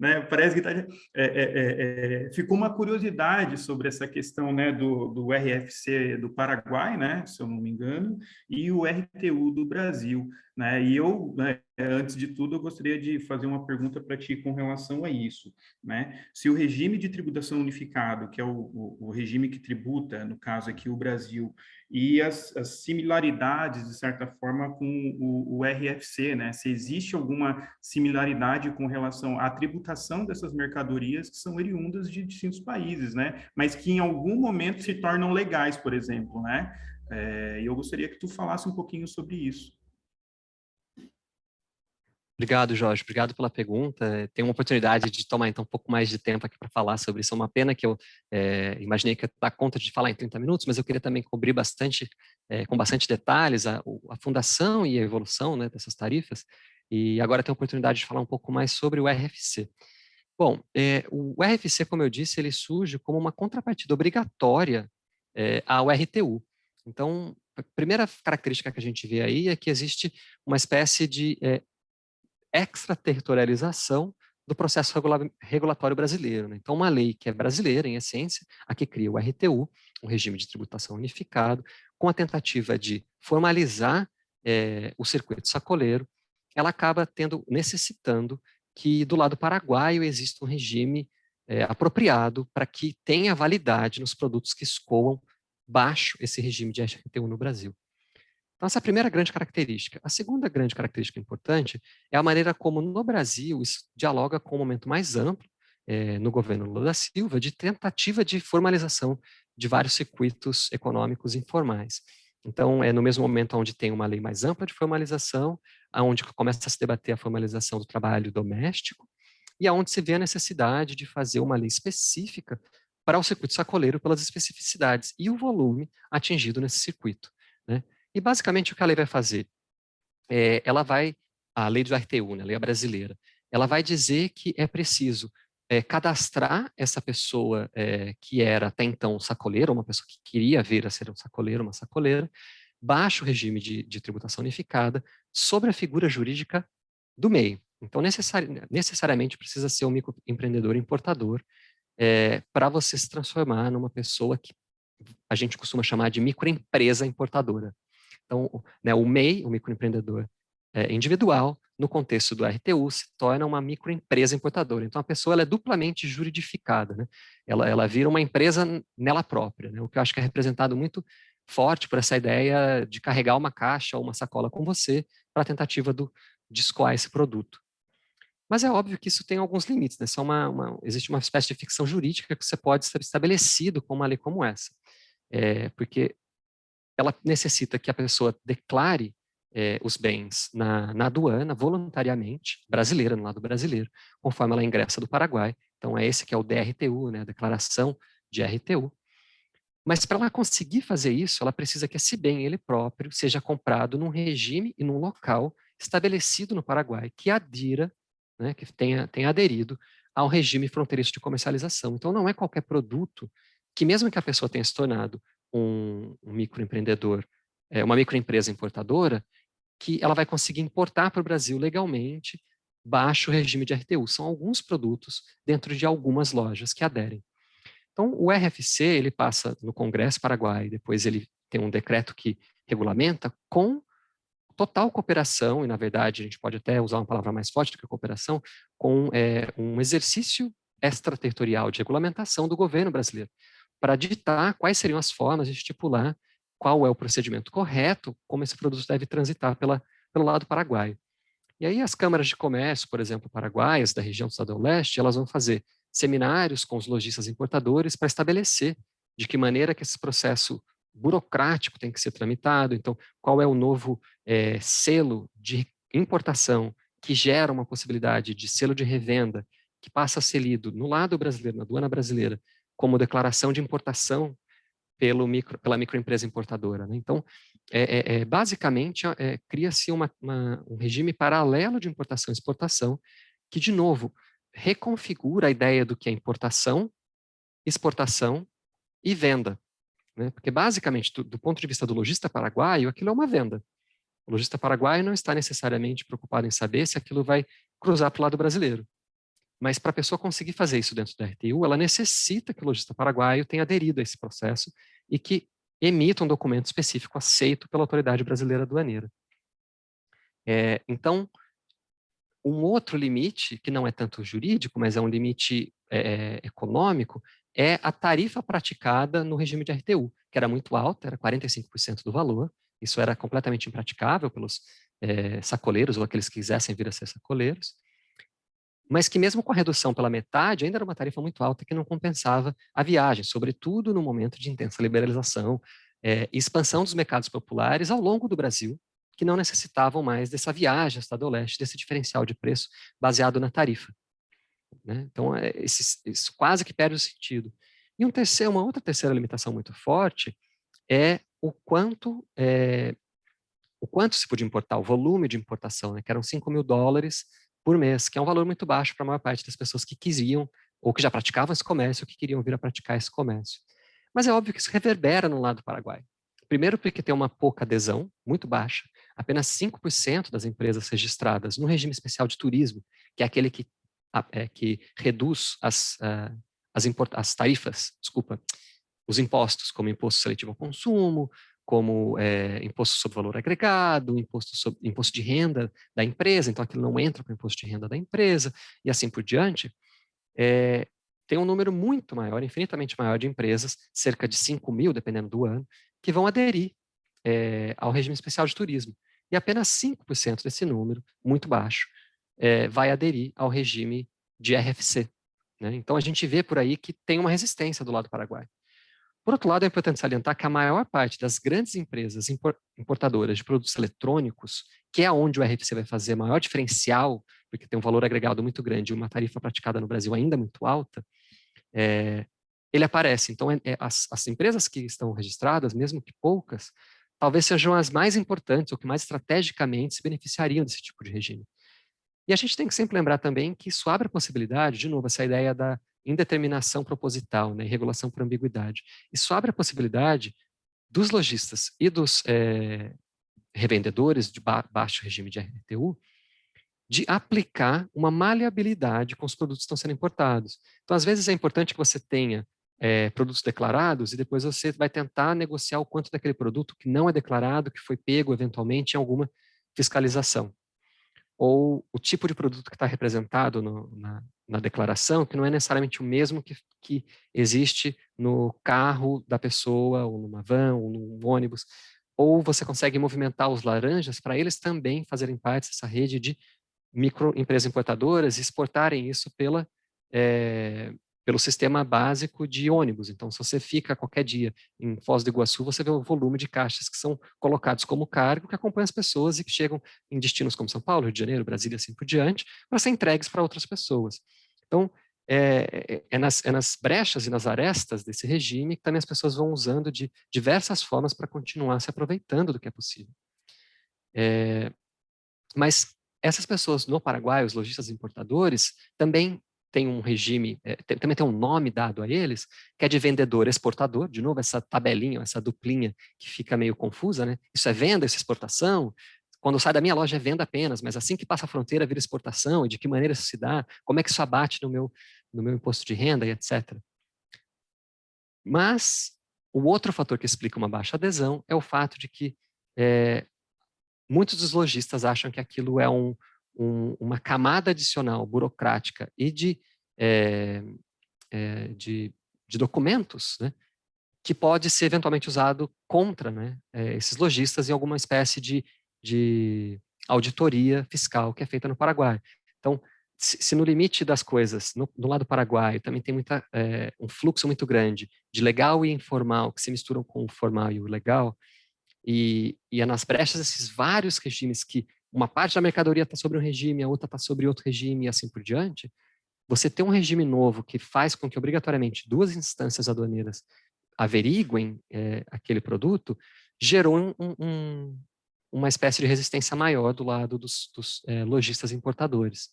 né? Parece que ficou uma curiosidade sobre essa questão, né, do RFC do Paraguai, né, se eu não me engano, e o RTU do Brasil, né? E eu, né, antes de tudo, eu gostaria de fazer uma pergunta para ti com relação a isso, né? Se o regime de tributação unificado, que é o regime que tributa, no caso aqui o Brasil, e as similaridades, de certa forma, com o RFC, né? Se existe alguma similaridade com relação à tributação dessas mercadorias que são oriundas de distintos países, né? Mas que em algum momento se tornam legais, por exemplo, né? E eu gostaria que tu falasse um pouquinho sobre isso. Obrigado, Jorge. Obrigado pela pergunta. Tenho uma oportunidade de tomar, então, um pouco mais de tempo aqui para falar sobre isso. É uma pena que eu imaginei que ia dar conta de falar em 30 minutos, mas eu queria também cobrir bastante, com bastante detalhes, a fundação e a evolução, né, dessas tarifas. E agora tenho a oportunidade de falar um pouco mais sobre o RFC. Bom, o RFC, como eu disse, ele surge como uma contrapartida obrigatória ao RTU. Então, a primeira característica que a gente vê aí é que existe uma espécie de extraterritorialização do processo regulatório brasileiro, né? Então, uma lei que é brasileira, em essência, a que cria o RTU, um regime de tributação unificado, com a tentativa de formalizar o circuito sacoleiro, ela acaba necessitando que do lado paraguaio exista um regime apropriado para que tenha validade nos produtos que escoam baixo esse regime de RTU no Brasil. Então, essa é a primeira grande característica. A segunda grande característica importante é a maneira como, no Brasil, isso dialoga com um momento mais amplo, no governo Lula da Silva, de tentativa de formalização de vários circuitos econômicos informais. Então, é no mesmo momento onde tem uma lei mais ampla de formalização, onde começa a se debater a formalização do trabalho doméstico, e aonde se vê a necessidade de fazer uma lei específica para o circuito sacoleiro pelas especificidades e o volume atingido nesse circuito, né? E, basicamente, o que a lei vai fazer? A lei do RTU, né, a lei brasileira, ela vai dizer que é preciso cadastrar essa pessoa que era até então sacoleira, uma pessoa que queria vir a ser um sacoleiro, uma sacoleira, baixo o regime de tributação unificada sobre a figura jurídica do MEI. Então, necessariamente precisa ser um microempreendedor importador para você se transformar numa pessoa que a gente costuma chamar de microempresa importadora. Então, né, o MEI, o microempreendedor individual, no contexto do RTU, se torna uma microempresa importadora. Então, a pessoa ela é duplamente juridificada, né? Ela vira uma empresa nela própria, né? O que eu acho que é representado muito forte por essa ideia de carregar uma caixa ou uma sacola com você para a tentativa de escoar esse produto. Mas é óbvio que isso tem alguns limites, né? Existe uma espécie de ficção jurídica que você pode ser estabelecido com uma lei como essa. Porque ela necessita que a pessoa declare os bens na aduana voluntariamente, brasileira, no lado brasileiro, conforme ela ingressa do Paraguai. Então, é esse que é o DRTU, né, a declaração de RTU. Mas para ela conseguir fazer isso, ela precisa que esse bem, ele próprio, seja comprado num regime e num local estabelecido no Paraguai, que adira, né, que tenha aderido ao regime fronteiriço de comercialização. Então, não é qualquer produto que, mesmo que a pessoa tenha se tornado um microempreendedor, uma microempresa importadora, que ela vai conseguir importar para o Brasil legalmente, baixo o regime de RTU. São alguns produtos dentro de algumas lojas que aderem. Então, o RFC, ele passa no Congresso Paraguai, depois ele tem um decreto que regulamenta com total cooperação, e na verdade a gente pode até usar uma palavra mais forte do que cooperação, com um exercício extraterritorial de regulamentação do governo brasileiro, para ditar quais seriam as formas de estipular qual é o procedimento correto, como esse produto deve transitar pelo lado paraguaio. E aí as câmaras de comércio, por exemplo, paraguaias, da região do Estado-Leste, elas vão fazer seminários com os lojistas importadores para estabelecer de que maneira que esse processo burocrático tem que ser tramitado, então qual é o novo selo de importação que gera uma possibilidade de selo de revenda que passa a ser lido no lado brasileiro, na aduana brasileira, como declaração de importação pela microempresa importadora, né? Então, basicamente, cria-se um regime paralelo de importação e exportação que, de novo, reconfigura a ideia do que é importação, exportação e venda, né? Porque, basicamente, do ponto de vista do lojista paraguaio, aquilo é uma venda. O lojista paraguaio não está necessariamente preocupado em saber se aquilo vai cruzar para o lado brasileiro. Mas para a pessoa conseguir fazer isso dentro da RTU, ela necessita que o lojista paraguaio tenha aderido a esse processo e que emita um documento específico aceito pela autoridade brasileira aduaneira. Então, um outro limite, que não é tanto jurídico, mas é um limite econômico, é a tarifa praticada no regime de RTU, que era muito alta, era 45% do valor. Isso era completamente impraticável pelos sacoleiros ou aqueles que quisessem vir a ser sacoleiros, mas que mesmo com a redução pela metade, ainda era uma tarifa muito alta que não compensava a viagem, sobretudo no momento de intensa liberalização e expansão dos mercados populares ao longo do Brasil, que não necessitavam mais dessa viagem ao Estado-Leste, desse diferencial de preço baseado na tarifa, né? Então, isso quase que perde o sentido. E uma outra terceira limitação muito forte é o quanto se podia importar, o volume de importação, né, que eram $5.000 por mês, que é um valor muito baixo para a maior parte das pessoas que quisiam, ou que já praticavam esse comércio, ou que queriam vir a praticar esse comércio. Mas é óbvio que isso reverbera no lado paraguaio. Primeiro porque tem uma pouca adesão, muito baixa, apenas 5% das empresas registradas no regime especial de turismo, que é aquele que que reduz as tarifas, desculpa, os impostos, como imposto seletivo ao consumo, como imposto sobre valor agregado, imposto de renda da empresa, então aquilo não entra para o imposto de renda da empresa, e assim por diante, tem um número muito maior, infinitamente maior de empresas, cerca de 5 mil, dependendo do ano, que vão aderir ao regime especial de turismo. E apenas 5% desse número, muito baixo, vai aderir ao regime de RFC. Né? Então, a gente vê por aí que tem uma resistência do lado paraguaio. Por outro lado, é importante salientar que a maior parte das grandes empresas importadoras de produtos eletrônicos, que é onde o RFC vai fazer maior diferencial, porque tem um valor agregado muito grande e uma tarifa praticada no Brasil ainda muito alta, ele aparece. Então, as empresas que estão registradas, mesmo que poucas, talvez sejam as mais importantes ou que mais estrategicamente se beneficiariam desse tipo de regime. E a gente tem que sempre lembrar também que isso abre a possibilidade, de novo, essa ideia da indeterminação proposital, né, regulação por ambiguidade. Isso abre a possibilidade dos lojistas e dos revendedores de baixo regime de RTU de aplicar uma maleabilidade com os produtos que estão sendo importados. Então, às vezes, é importante que você tenha produtos declarados e depois você vai tentar negociar o quanto daquele produto que não é declarado, que foi pego eventualmente em alguma fiscalização. Ou o tipo de produto que está representado na declaração, que não é necessariamente o mesmo que existe no carro da pessoa, ou numa van, ou num ônibus. Ou você consegue movimentar os laranjas para eles também fazerem parte dessa rede de microempresas importadoras e exportarem isso pelo sistema básico de ônibus. Então, se você fica qualquer dia em Foz do Iguaçu, você vê o volume de caixas que são colocados como cargo, que acompanham as pessoas e que chegam em destinos como São Paulo, Rio de Janeiro, Brasília, assim por diante, para ser entregues para outras pessoas. Então, nas brechas e nas arestas desse regime que também as pessoas vão usando de diversas formas para continuar se aproveitando do que é possível. Mas essas pessoas no Paraguai, os lojistas importadores, também têm um regime, também tem um nome dado a eles, que é de vendedor exportador, de novo essa tabelinha, essa duplinha que fica meio confusa, né? Isso é venda, isso é exportação? Quando sai da minha loja é venda apenas, mas assim que passa a fronteira vira exportação, e de que maneira isso se dá, como é que isso abate no meu imposto de renda e etc. Mas o outro fator que explica uma baixa adesão é o fato de que muitos dos lojistas acham que aquilo é uma camada adicional burocrática e de documentos, né, que pode ser eventualmente usado contra, né, esses lojistas em alguma espécie de auditoria fiscal que é feita no Paraguai. Então, se no limite das coisas, no lado paraguaio, também tem um fluxo muito grande de legal e informal que se misturam com o formal e o legal, e é nas brechas desses vários regimes que uma parte da mercadoria está sobre um regime, a outra está sobre outro regime e assim por diante, você ter um regime novo que faz com que obrigatoriamente duas instâncias aduaneiras averiguem aquele produto, gerou uma espécie de resistência maior do lado dos lojistas importadores.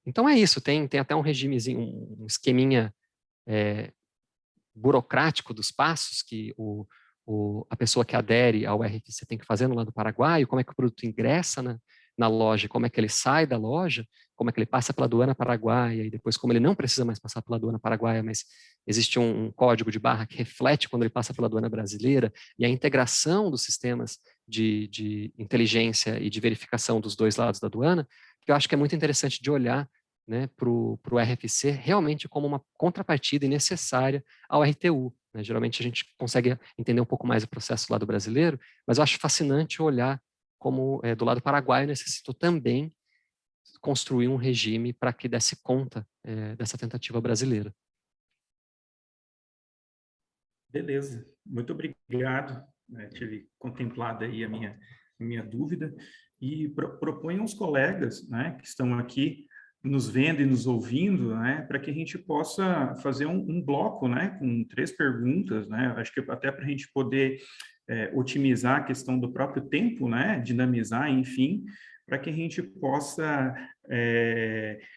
Então é isso, tem até um regimezinho, um esqueminha burocrático dos passos que a pessoa que adere ao RFC tem que fazer no lado paraguaio, como é que o produto ingressa na loja, como é que ele sai da loja, como é que ele passa pela aduana paraguaia, e depois como ele não precisa mais passar pela aduana paraguaia, mas existe um código de barra que reflete quando ele passa pela aduana brasileira, e a integração dos sistemas de inteligência e de verificação dos dois lados da aduana, que eu acho que é muito interessante de olhar, né, para o RFC realmente como uma contrapartida necessária ao RTU. Né? Geralmente a gente consegue entender um pouco mais o processo lá do brasileiro, mas eu acho fascinante olhar como do lado paraguaio necessitou também construir um regime para que desse conta dessa tentativa brasileira. Beleza, muito obrigado. Tive contemplado aí a minha dúvida e proponho aos colegas, né, que estão aqui nos vendo e nos ouvindo, né, para que a gente possa fazer um bloco, né, com 3 perguntas, né, acho que até para a gente poder otimizar a questão do próprio tempo, né, dinamizar, enfim, para que a gente possa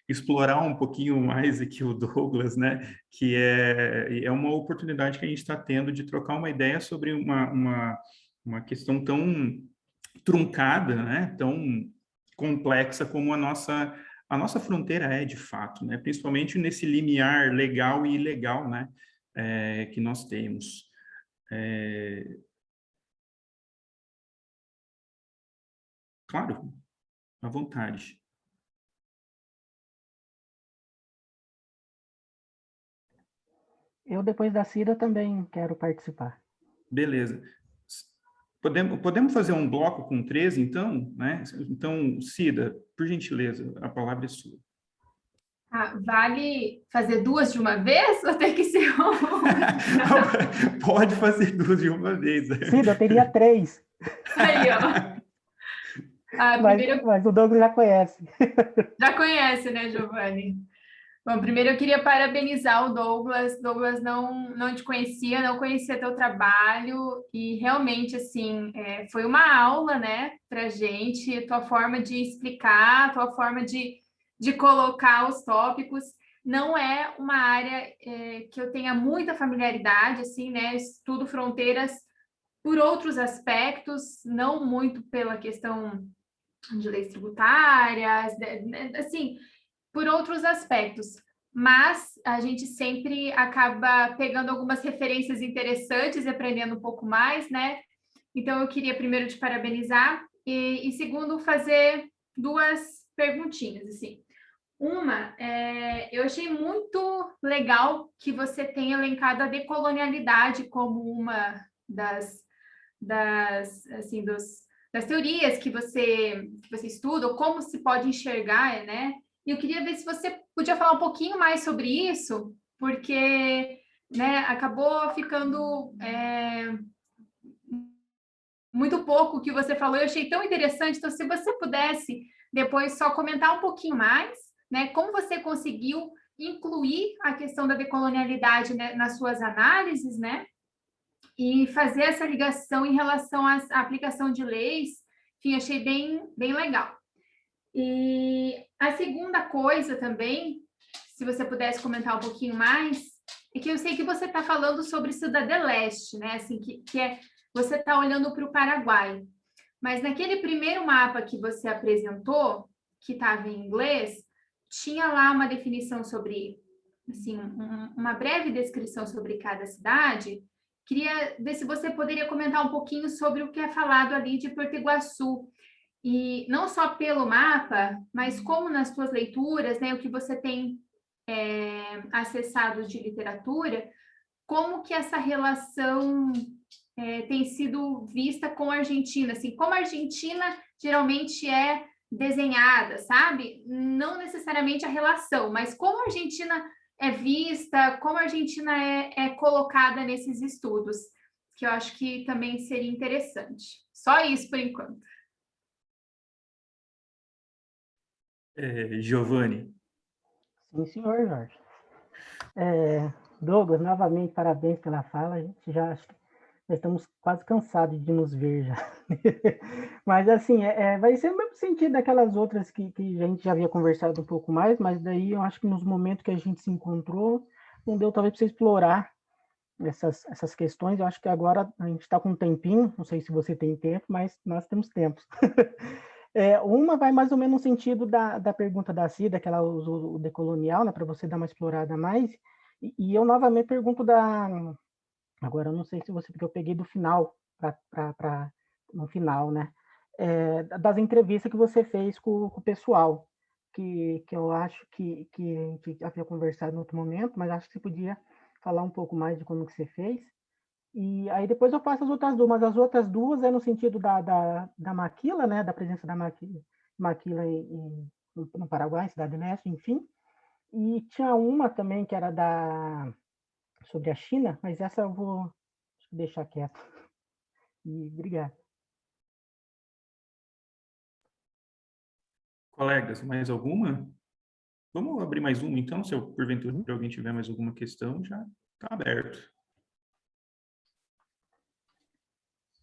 explorar um pouquinho mais aqui o Douglas, né, que é uma oportunidade que a gente está tendo de trocar uma ideia sobre uma questão tão truncada, né, tão complexa como a nossa a nossa fronteira é de fato, né? Principalmente nesse limiar legal e ilegal, né? Que nós temos. Claro, à vontade. Eu, depois da Cida, também quero participar. Beleza. Podemos fazer um bloco com 13, então? Né? Então, Cida, por gentileza, a palavra é sua. Vale fazer duas de uma vez ou tem que ser uma? Pode fazer duas de uma vez. Cida, eu teria 3. Aí, ó. Mas o Douglas já conhece. Já conhece, né, Giovanni? Bom, primeiro eu queria parabenizar o Douglas. Douglas, não te conhecia, não conhecia teu trabalho e realmente, assim, foi uma aula, né, pra gente, tua forma de explicar, tua forma de colocar os tópicos. Não é uma área que eu tenha muita familiaridade, assim, né, estudo fronteiras por outros aspectos, não muito pela questão de leis tributárias, assim, por outros aspectos, mas a gente sempre acaba pegando algumas referências interessantes e aprendendo um pouco mais, né? Então, eu queria primeiro te parabenizar e segundo, fazer duas perguntinhas, assim. Uma, eu achei muito legal que você tenha elencado a decolonialidade como uma assim, das teorias que você estuda, ou como se pode enxergar, né? E eu queria ver se você podia falar um pouquinho mais sobre isso, porque, né, acabou ficando muito pouco o que você falou, eu achei tão interessante. Então, se você pudesse depois só comentar um pouquinho mais, né, como você conseguiu incluir a questão da decolonialidade, né, nas suas análises, né? E fazer essa ligação em relação à aplicação de leis, enfim, achei bem legal. E a segunda coisa também, se você pudesse comentar um pouquinho mais, é que eu sei que você está falando sobre Cidade Leste, né? Assim, você está olhando para o Paraguai. Mas naquele primeiro mapa que você apresentou, que estava em inglês, tinha lá uma definição sobre, assim, uma breve descrição sobre cada cidade. Queria ver se você poderia comentar um pouquinho sobre o que é falado ali de Porto Iguaçu. E não só pelo mapa, mas como nas suas leituras, né, o que você tem acessado de literatura, como que essa relação tem sido vista com a Argentina, assim, como a Argentina geralmente é desenhada, sabe? Não necessariamente a relação, mas como a Argentina é vista, como a Argentina é colocada nesses estudos, que eu acho que também seria interessante. Só isso por enquanto. Giovanni. Sim, senhor, Jorge. Douglas, novamente, parabéns pela fala. A gente já estamos quase cansados de nos ver já. Mas, assim, vai ser o mesmo sentido daquelas outras que a gente já havia conversado um pouco mais, mas daí eu acho que nos momentos que a gente se encontrou, não deu talvez para você explorar essas questões. Eu acho que agora a gente está com um tempinho, não sei se você tem tempo, mas nós temos tempo. Uma vai mais ou menos no sentido da pergunta da Cida, que ela usou o decolonial, né, para você dar uma explorada a mais, e eu novamente pergunto agora eu não sei se você, porque eu peguei do final para no final, né, das entrevistas que você fez com o pessoal, que eu acho que a gente havia conversado em outro momento, mas acho que você podia falar um pouco mais de como que você fez. E aí depois eu faço as outras duas, mas as outras duas é no sentido da maquila, né, da presença da maquila no Paraguai, Cidade Leste, enfim. E tinha uma também que era sobre a China, mas essa eu vou deixar quieto. E obrigado. Colegas, mais alguma? Vamos abrir mais uma, então, se porventura alguém tiver mais alguma questão, já está aberto.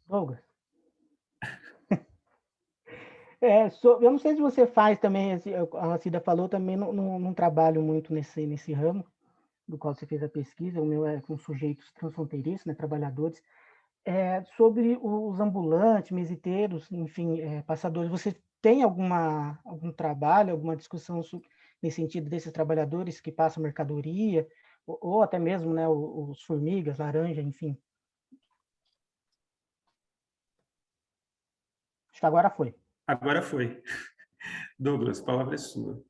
Douglas. Eu não sei se você faz também, a Cida falou, também não trabalho muito nesse ramo do qual você fez a pesquisa, o meu é com sujeitos transfronteiriços, né, trabalhadores, sobre os ambulantes, mesiteiros, enfim, passadores. Você tem algum trabalho, alguma discussão nesse sentido desses trabalhadores que passam mercadoria, ou até mesmo, né, os formigas, laranja, enfim? Acho que agora foi. Agora foi. Douglas, a palavra é sua.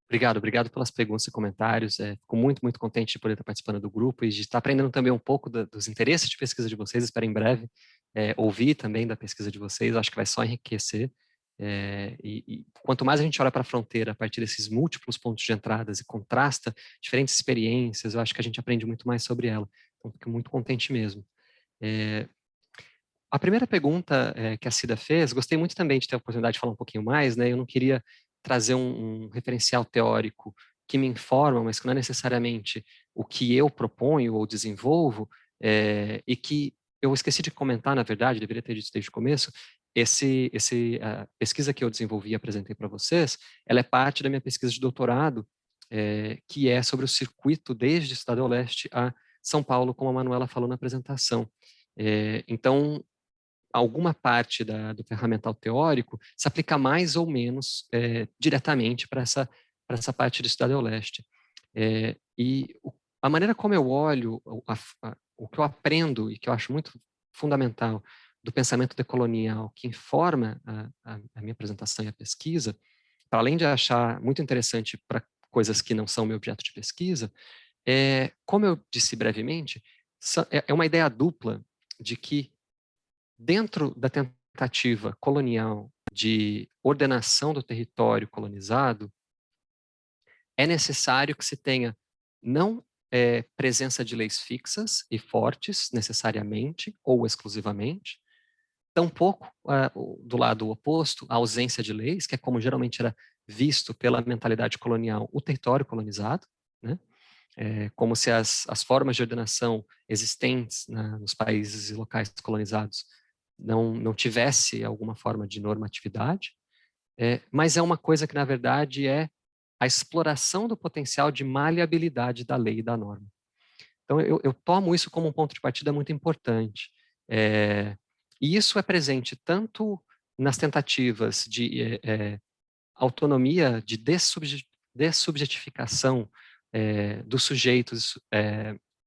Obrigado pelas perguntas e comentários. Fico muito contente de poder estar participando do grupo e de estar aprendendo também um pouco dos interesses de pesquisa de vocês. Espero em breve ouvir também da pesquisa de vocês. Acho que vai só enriquecer. E quanto mais a gente olha para a fronteira a partir desses múltiplos pontos de entradas e contrasta diferentes experiências, eu acho que a gente aprende muito mais sobre ela. Então, fico muito contente mesmo. A primeira pergunta que a Cida fez, gostei muito também de ter a oportunidade de falar um pouquinho mais, né? Eu não queria trazer um referencial teórico que me informa, mas que não é necessariamente o que eu proponho ou desenvolvo, e que eu esqueci de comentar, na verdade, deveria ter dito desde o começo, a pesquisa que eu desenvolvi e apresentei para vocês, ela é parte da minha pesquisa de doutorado, que é sobre o circuito desde Cidade do Leste a São Paulo, como a Manuela falou na apresentação. Então, alguma parte do ferramental teórico se aplica mais ou menos diretamente para essa parte de Cidade do Leste. A maneira como eu olho, o que eu aprendo e que eu acho muito fundamental do pensamento decolonial que informa a minha apresentação e a pesquisa, para além de achar muito interessante para coisas que não são meu objeto de pesquisa, como eu disse brevemente, é uma ideia dupla de que dentro da tentativa colonial de ordenação do território colonizado, é necessário que se tenha não presença de leis fixas e fortes, necessariamente ou exclusivamente, tampouco, do lado oposto, a ausência de leis, que é como geralmente era visto pela mentalidade colonial o território colonizado, né? Como se as formas de ordenação existentes nos países e locais colonizados não tivesse alguma forma de normatividade, mas é uma coisa que, na verdade, é a exploração do potencial de maleabilidade da lei e da norma. Então, eu tomo isso como um ponto de partida muito importante. E isso é presente tanto nas tentativas de autonomia, de dessubjetificação dos sujeitos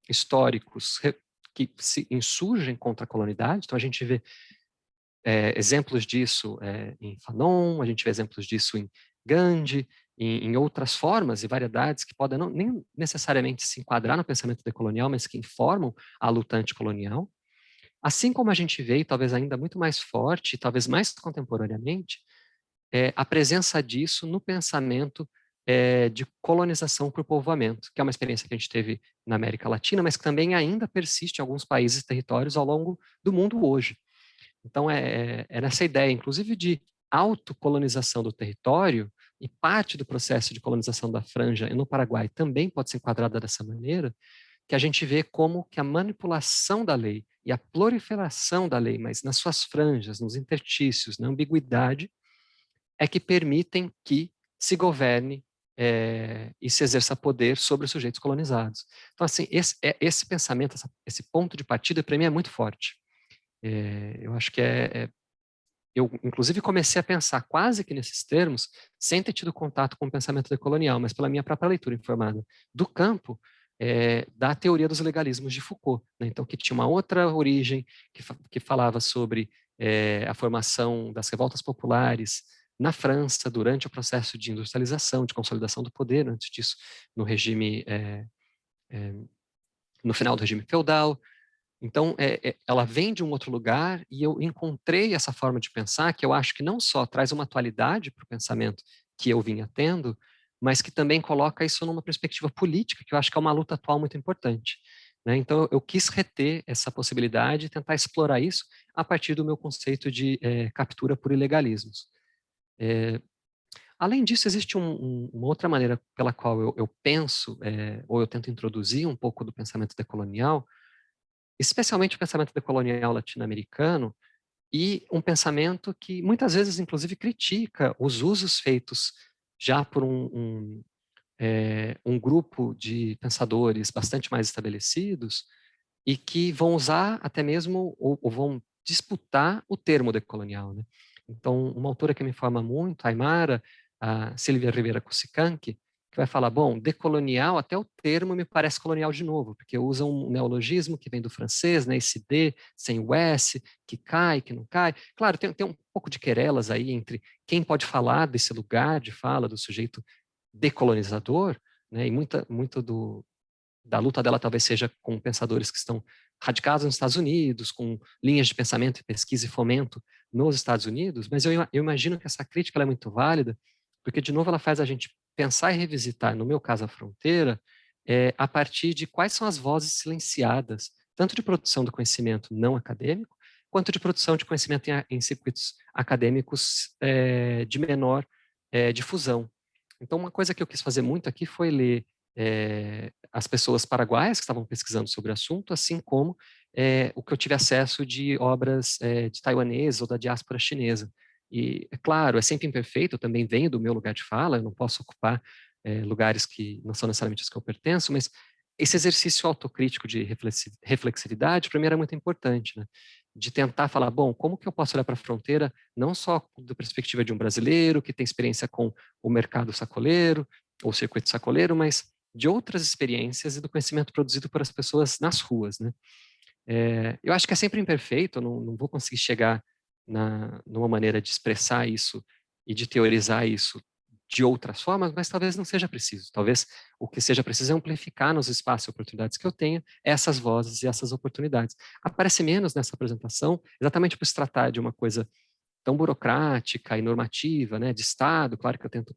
históricos que se insurgem contra a colonialidade. Então, a gente vê exemplos disso em Fanon, a gente vê exemplos disso em Gandhi, em outras formas e variedades que podem nem necessariamente se enquadrar no pensamento decolonial, mas que informam a luta anticolonial. Assim como a gente vê, e talvez ainda muito mais forte, talvez mais contemporaneamente, a presença disso no pensamento de colonização por povoamento, que é uma experiência que a gente teve na América Latina, mas que também ainda persiste em alguns países e territórios ao longo do mundo hoje. Então, é nessa ideia, inclusive, de autocolonização do território, e parte do processo de colonização da Franja e no Paraguai também pode ser enquadrada dessa maneira, que a gente vê como que a manipulação da lei e a proliferação da lei, mas nas suas franjas, nos interstícios, na ambiguidade, é que permitem que se governe e se exerça poder sobre os sujeitos colonizados. Então, assim, esse pensamento, esse ponto de partida, para mim, é muito forte. Eu acho que eu, inclusive, comecei a pensar quase que nesses termos, sem ter tido contato com o pensamento decolonial, mas pela minha própria leitura informada do campo, da teoria dos legalismos de Foucault, né? Então, que tinha uma outra origem, que falava sobre a formação das revoltas populares na França, durante o processo de industrialização, de consolidação do poder, antes disso, no regime, no final do regime feudal. Então, ela vem de um outro lugar e eu encontrei essa forma de pensar que eu acho que não só traz uma atualidade para o pensamento que eu vinha tendo, mas que também coloca isso numa perspectiva política, que eu acho que é uma luta atual muito importante, né? Então, eu quis reter essa possibilidade e tentar explorar isso a partir do meu conceito de captura por ilegalismos. Além disso, existe uma outra maneira pela qual eu penso, ou eu tento introduzir um pouco do pensamento decolonial, especialmente o pensamento decolonial latino-americano, e um pensamento que muitas vezes, inclusive, critica os usos feitos já por um grupo de pensadores bastante mais estabelecidos e que vão usar até mesmo, ou vão disputar o termo decolonial, né? Então, uma autora que me informa muito, a Aymara, a Silvia Rivera Cusicanqui, que vai falar, bom, decolonial, até o termo me parece colonial de novo, porque usa um neologismo que vem do francês, né, esse D, sem o S, que cai, que não cai. Claro, tem um pouco de querelas aí entre quem pode falar desse lugar de fala do sujeito decolonizador, né, e muito da luta dela talvez seja com pensadores que estão radicados nos Estados Unidos, com linhas de pensamento, pesquisa e fomento nos Estados Unidos, mas eu imagino que essa crítica é muito válida, porque, de novo, ela faz a gente pensar e revisitar, no meu caso, a fronteira, a partir de quais são as vozes silenciadas, tanto de produção do conhecimento não acadêmico, quanto de produção de conhecimento em circuitos acadêmicos de menor difusão. Então, uma coisa que eu quis fazer muito aqui foi ler as pessoas paraguaias que estavam pesquisando sobre o assunto, assim como o que eu tive acesso de obras de taiwaneses ou da diáspora chinesa. E, é claro, é sempre imperfeito, eu também venho do meu lugar de fala, eu não posso ocupar lugares que não são necessariamente os que eu pertenço, mas esse exercício autocrítico de reflexividade, para mim, era muito importante, né? De tentar falar, bom, como que eu posso olhar para a fronteira, não só da perspectiva de um brasileiro que tem experiência com o mercado sacoleiro, ou circuito sacoleiro, mas de outras experiências e do conhecimento produzido por as pessoas nas ruas, né? Eu acho que é sempre imperfeito, eu não vou conseguir chegar numa maneira de expressar isso e de teorizar isso de outras formas, mas talvez não seja preciso. Talvez o que seja preciso é amplificar nos espaços e oportunidades que eu tenha essas vozes e essas oportunidades. Aparece menos nessa apresentação, exatamente por se tratar de uma coisa tão burocrática e normativa, né, de Estado. Claro que eu tento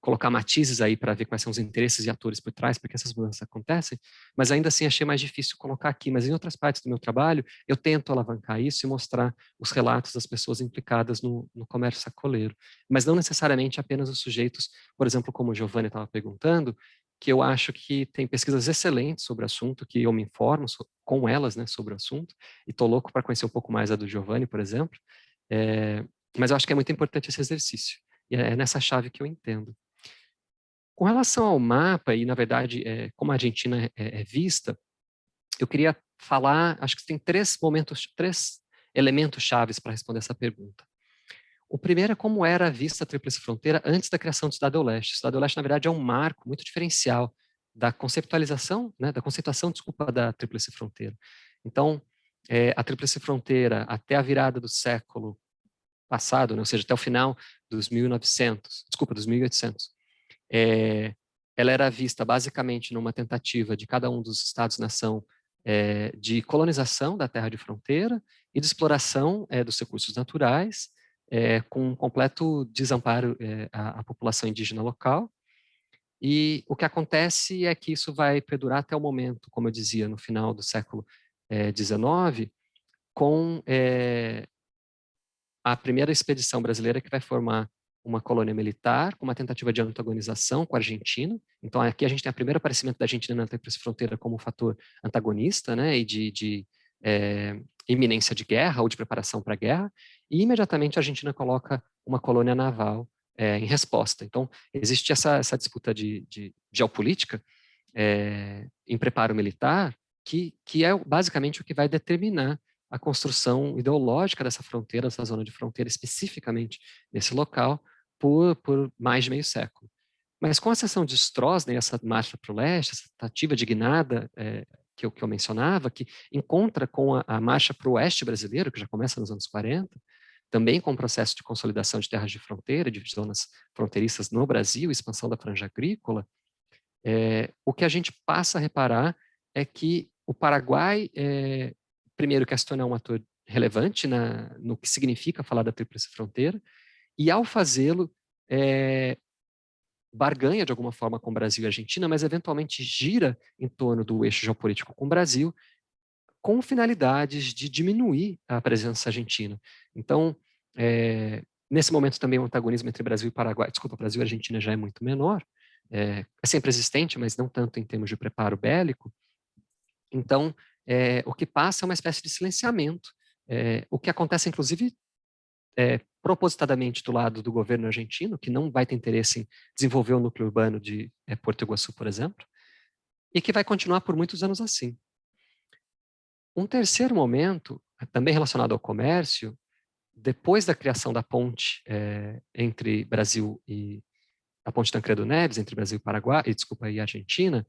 colocar matizes aí para ver quais são os interesses e atores por trás, porque essas mudanças acontecem, mas ainda assim achei mais difícil colocar aqui. Mas em outras partes do meu trabalho, eu tento alavancar isso e mostrar os relatos das pessoas implicadas no comércio sacoleiro. Mas não necessariamente apenas os sujeitos, por exemplo, como o Giovanni estava perguntando, que eu acho que tem pesquisas excelentes sobre o assunto, que eu me informo com elas, né, sobre o assunto, e estou louco para conhecer um pouco mais a do Giovanni, por exemplo, mas eu acho que é muito importante esse exercício. E é nessa chave que eu entendo. Com relação ao mapa, e na verdade, como a Argentina é vista, eu queria falar, acho que tem três elementos chaves para responder essa pergunta. O primeiro é como era vista a Tríplice Fronteira antes da criação do Cidade do Leste. O Cidade do Leste, na verdade, é um marco muito diferencial da conceituação, desculpa, da Tríplice Fronteira. Então, a Tríplice Fronteira, até a virada do século passado, né, ou seja, até o final dos 1800, ela era vista basicamente numa tentativa de cada um dos Estados-nação de colonização da terra de fronteira e de exploração dos recursos naturais, com um completo desamparo à população indígena local. E o que acontece é que isso vai perdurar até o momento, como eu dizia, no final do século XIX, com a primeira expedição brasileira que vai formar uma colônia militar, com uma tentativa de antagonização com a Argentina. Então, aqui a gente tem o primeiro aparecimento da Argentina na Tríplice Fronteira como um fator antagonista, né, e de iminência de guerra ou de preparação para a guerra, e imediatamente a Argentina coloca uma colônia naval em resposta. Então, existe essa disputa de geopolítica em preparo militar, que é basicamente o que vai determinar a construção ideológica dessa fronteira, dessa zona de fronteira, especificamente nesse local, por mais de meio século. Mas com a seção de Stroessner, essa marcha para o leste, essa tentativa de guinada que eu mencionava, que encontra com a marcha para o oeste brasileiro, que já começa nos anos 40, também com o processo de consolidação de terras de fronteira, de zonas fronteiriças no Brasil, expansão da franja agrícola, o que a gente passa a reparar é que o Paraguai, primeiro, quer se tornar um ator relevante no que significa falar da Tríplice Fronteira, e ao fazê-lo, barganha de alguma forma com o Brasil e a Argentina, mas eventualmente gira em torno do eixo geopolítico com o Brasil, com finalidades de diminuir a presença argentina. Então, nesse momento também o antagonismo entre Brasil e Argentina já é muito menor, é sempre existente, mas não tanto em termos de preparo bélico. Então, o que passa é uma espécie de silenciamento, o que acontece, inclusive, propositadamente do lado do governo argentino, que não vai ter interesse em desenvolver o núcleo urbano de Porto Iguaçu, por exemplo, e que vai continuar por muitos anos assim. Um terceiro momento, também relacionado ao comércio, depois da criação da ponte entre Brasil e a ponte Tancredo Neves, entre Brasil e Paraguai, e Argentina,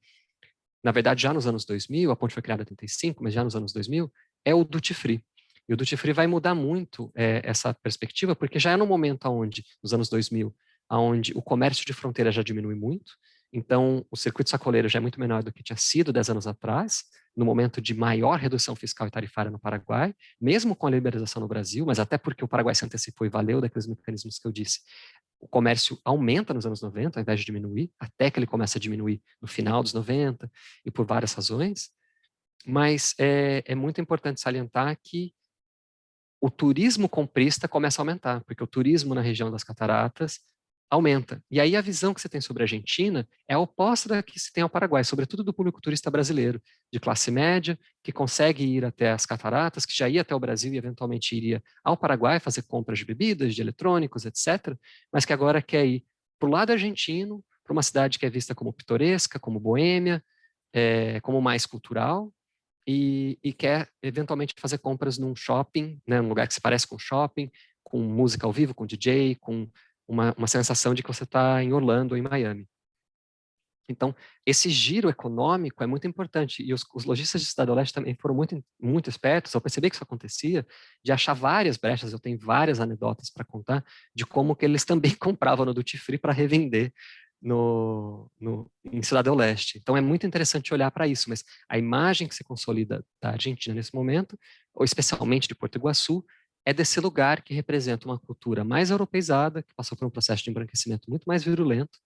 na verdade já nos anos 2000, a ponte foi criada em 85, mas já nos anos 2000, é o duty free. E o duty free vai mudar muito essa perspectiva, porque já é no momento onde, nos anos 2000, onde o comércio de fronteira já diminui muito, então o circuito sacoleiro já é muito menor do que tinha sido 10 anos atrás, no momento de maior redução fiscal e tarifária no Paraguai, mesmo com a liberalização no Brasil, mas até porque o Paraguai se antecipou e valeu daqueles mecanismos que eu disse, o comércio aumenta nos anos 90, ao invés de diminuir, até que ele começa a diminuir no final dos 90, e por várias razões, mas é muito importante salientar que o turismo comprista começa a aumentar, porque o turismo na região das cataratas aumenta. E aí a visão que você tem sobre a Argentina é a oposta da que se tem ao Paraguai, sobretudo do público turista brasileiro, de classe média, que consegue ir até as cataratas, que já ia até o Brasil e eventualmente iria ao Paraguai fazer compras de bebidas, de eletrônicos, etc., mas que agora quer ir para o lado argentino, para uma cidade que é vista como pitoresca, como boêmia, como mais cultural, e quer eventualmente fazer compras num shopping, né, num lugar que se parece com um shopping, com música ao vivo, com DJ, com uma sensação de que você está em Orlando ou em Miami. Então, esse giro econômico é muito importante, e os lojistas de Cidade do Leste também foram muito espertos, ao perceber que isso acontecia, de achar várias brechas, eu tenho várias anedotas para contar, de como que eles também compravam no Duty Free para revender em Cidade do Leste. Então, é muito interessante olhar para isso, mas a imagem que se consolida da Argentina nesse momento, ou especialmente de Porto Iguaçu, é desse lugar que representa uma cultura mais europeizada, que passou por um processo de embranquecimento muito mais virulento,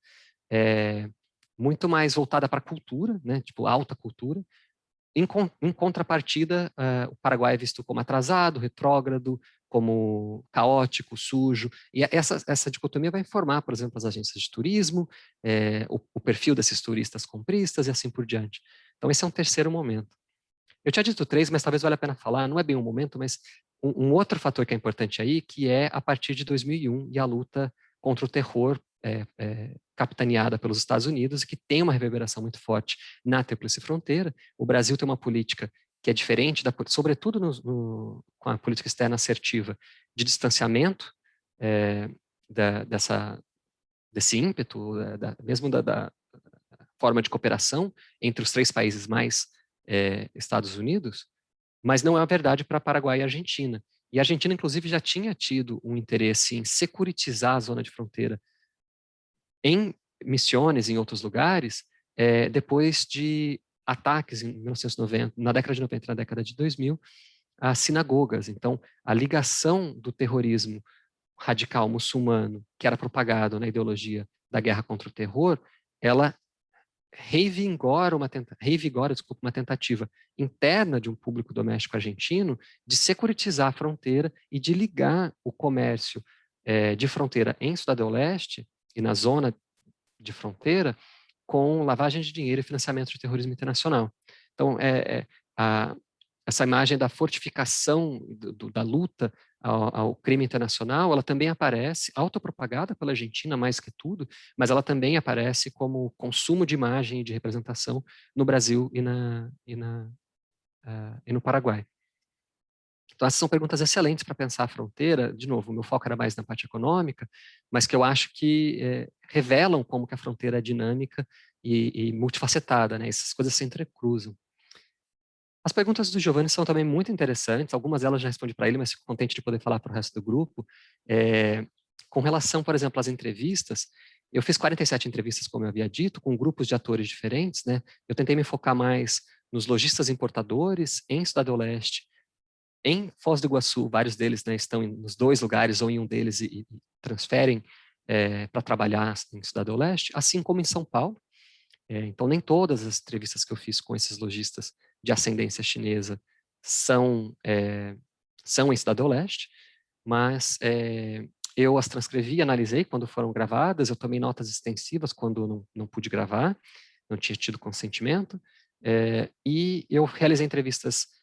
muito mais voltada para a cultura, né, tipo alta cultura. Em contrapartida, o Paraguai é visto como atrasado, retrógrado, como caótico, sujo, e essa dicotomia vai informar, por exemplo, as agências de turismo, o perfil desses turistas compristas e assim por diante. Então, esse é um terceiro momento. Eu tinha dito 3, mas talvez valha a pena falar, não é bem um momento, mas um outro fator que é importante aí, que é a partir de 2001 e a luta contra o terror capitaneada pelos Estados Unidos e que tem uma reverberação muito forte na Tríplice Fronteira. O Brasil tem uma política que é diferente, sobretudo com a política externa assertiva, de distanciamento desse ímpeto, mesmo da forma de cooperação entre os 3 países mais Estados Unidos, mas não é a verdade para Paraguai e Argentina. E a Argentina, inclusive, já tinha tido um interesse em securitizar a zona de fronteira em Misiones, em outros lugares, depois de ataques em 1990, na década de 90 e na década de 2000, às sinagogas. Então, a ligação do terrorismo radical muçulmano, que era propagado na ideologia da guerra contra o terror, ela revigora uma tentativa interna de um público doméstico argentino de securitizar a fronteira e de ligar o comércio de fronteira em Cidade do Leste e na zona de fronteira com lavagem de dinheiro e financiamento de terrorismo internacional. Então, essa imagem da fortificação da luta ao crime internacional, ela também aparece, autopropagada pela Argentina mais que tudo, mas ela também aparece como consumo de imagem e de representação no Brasil e no Paraguai. Então, essas são perguntas excelentes para pensar a fronteira. De novo, o meu foco era mais na parte econômica, mas que eu acho que revelam como que a fronteira é dinâmica e multifacetada, né? Essas coisas se entrecruzam. As perguntas do Giovanni são também muito interessantes, algumas delas já respondi para ele, mas fico contente de poder falar para o resto do grupo. Com relação, por exemplo, às entrevistas, eu fiz 47 entrevistas, como eu havia dito, com grupos de atores diferentes, né? Eu tentei me focar mais nos lojistas importadores em Cidade do Leste, em Foz do Iguaçu, vários deles, né, estão nos 2 lugares ou em um deles e transferem para trabalhar em Cidade do Leste, assim como em São Paulo. Então, nem todas as entrevistas que eu fiz com esses lojistas de ascendência chinesa são em Cidade do Leste, mas eu as transcrevi e analisei quando foram gravadas, eu tomei notas extensivas quando não pude gravar, não tinha tido consentimento, e eu realizei entrevistas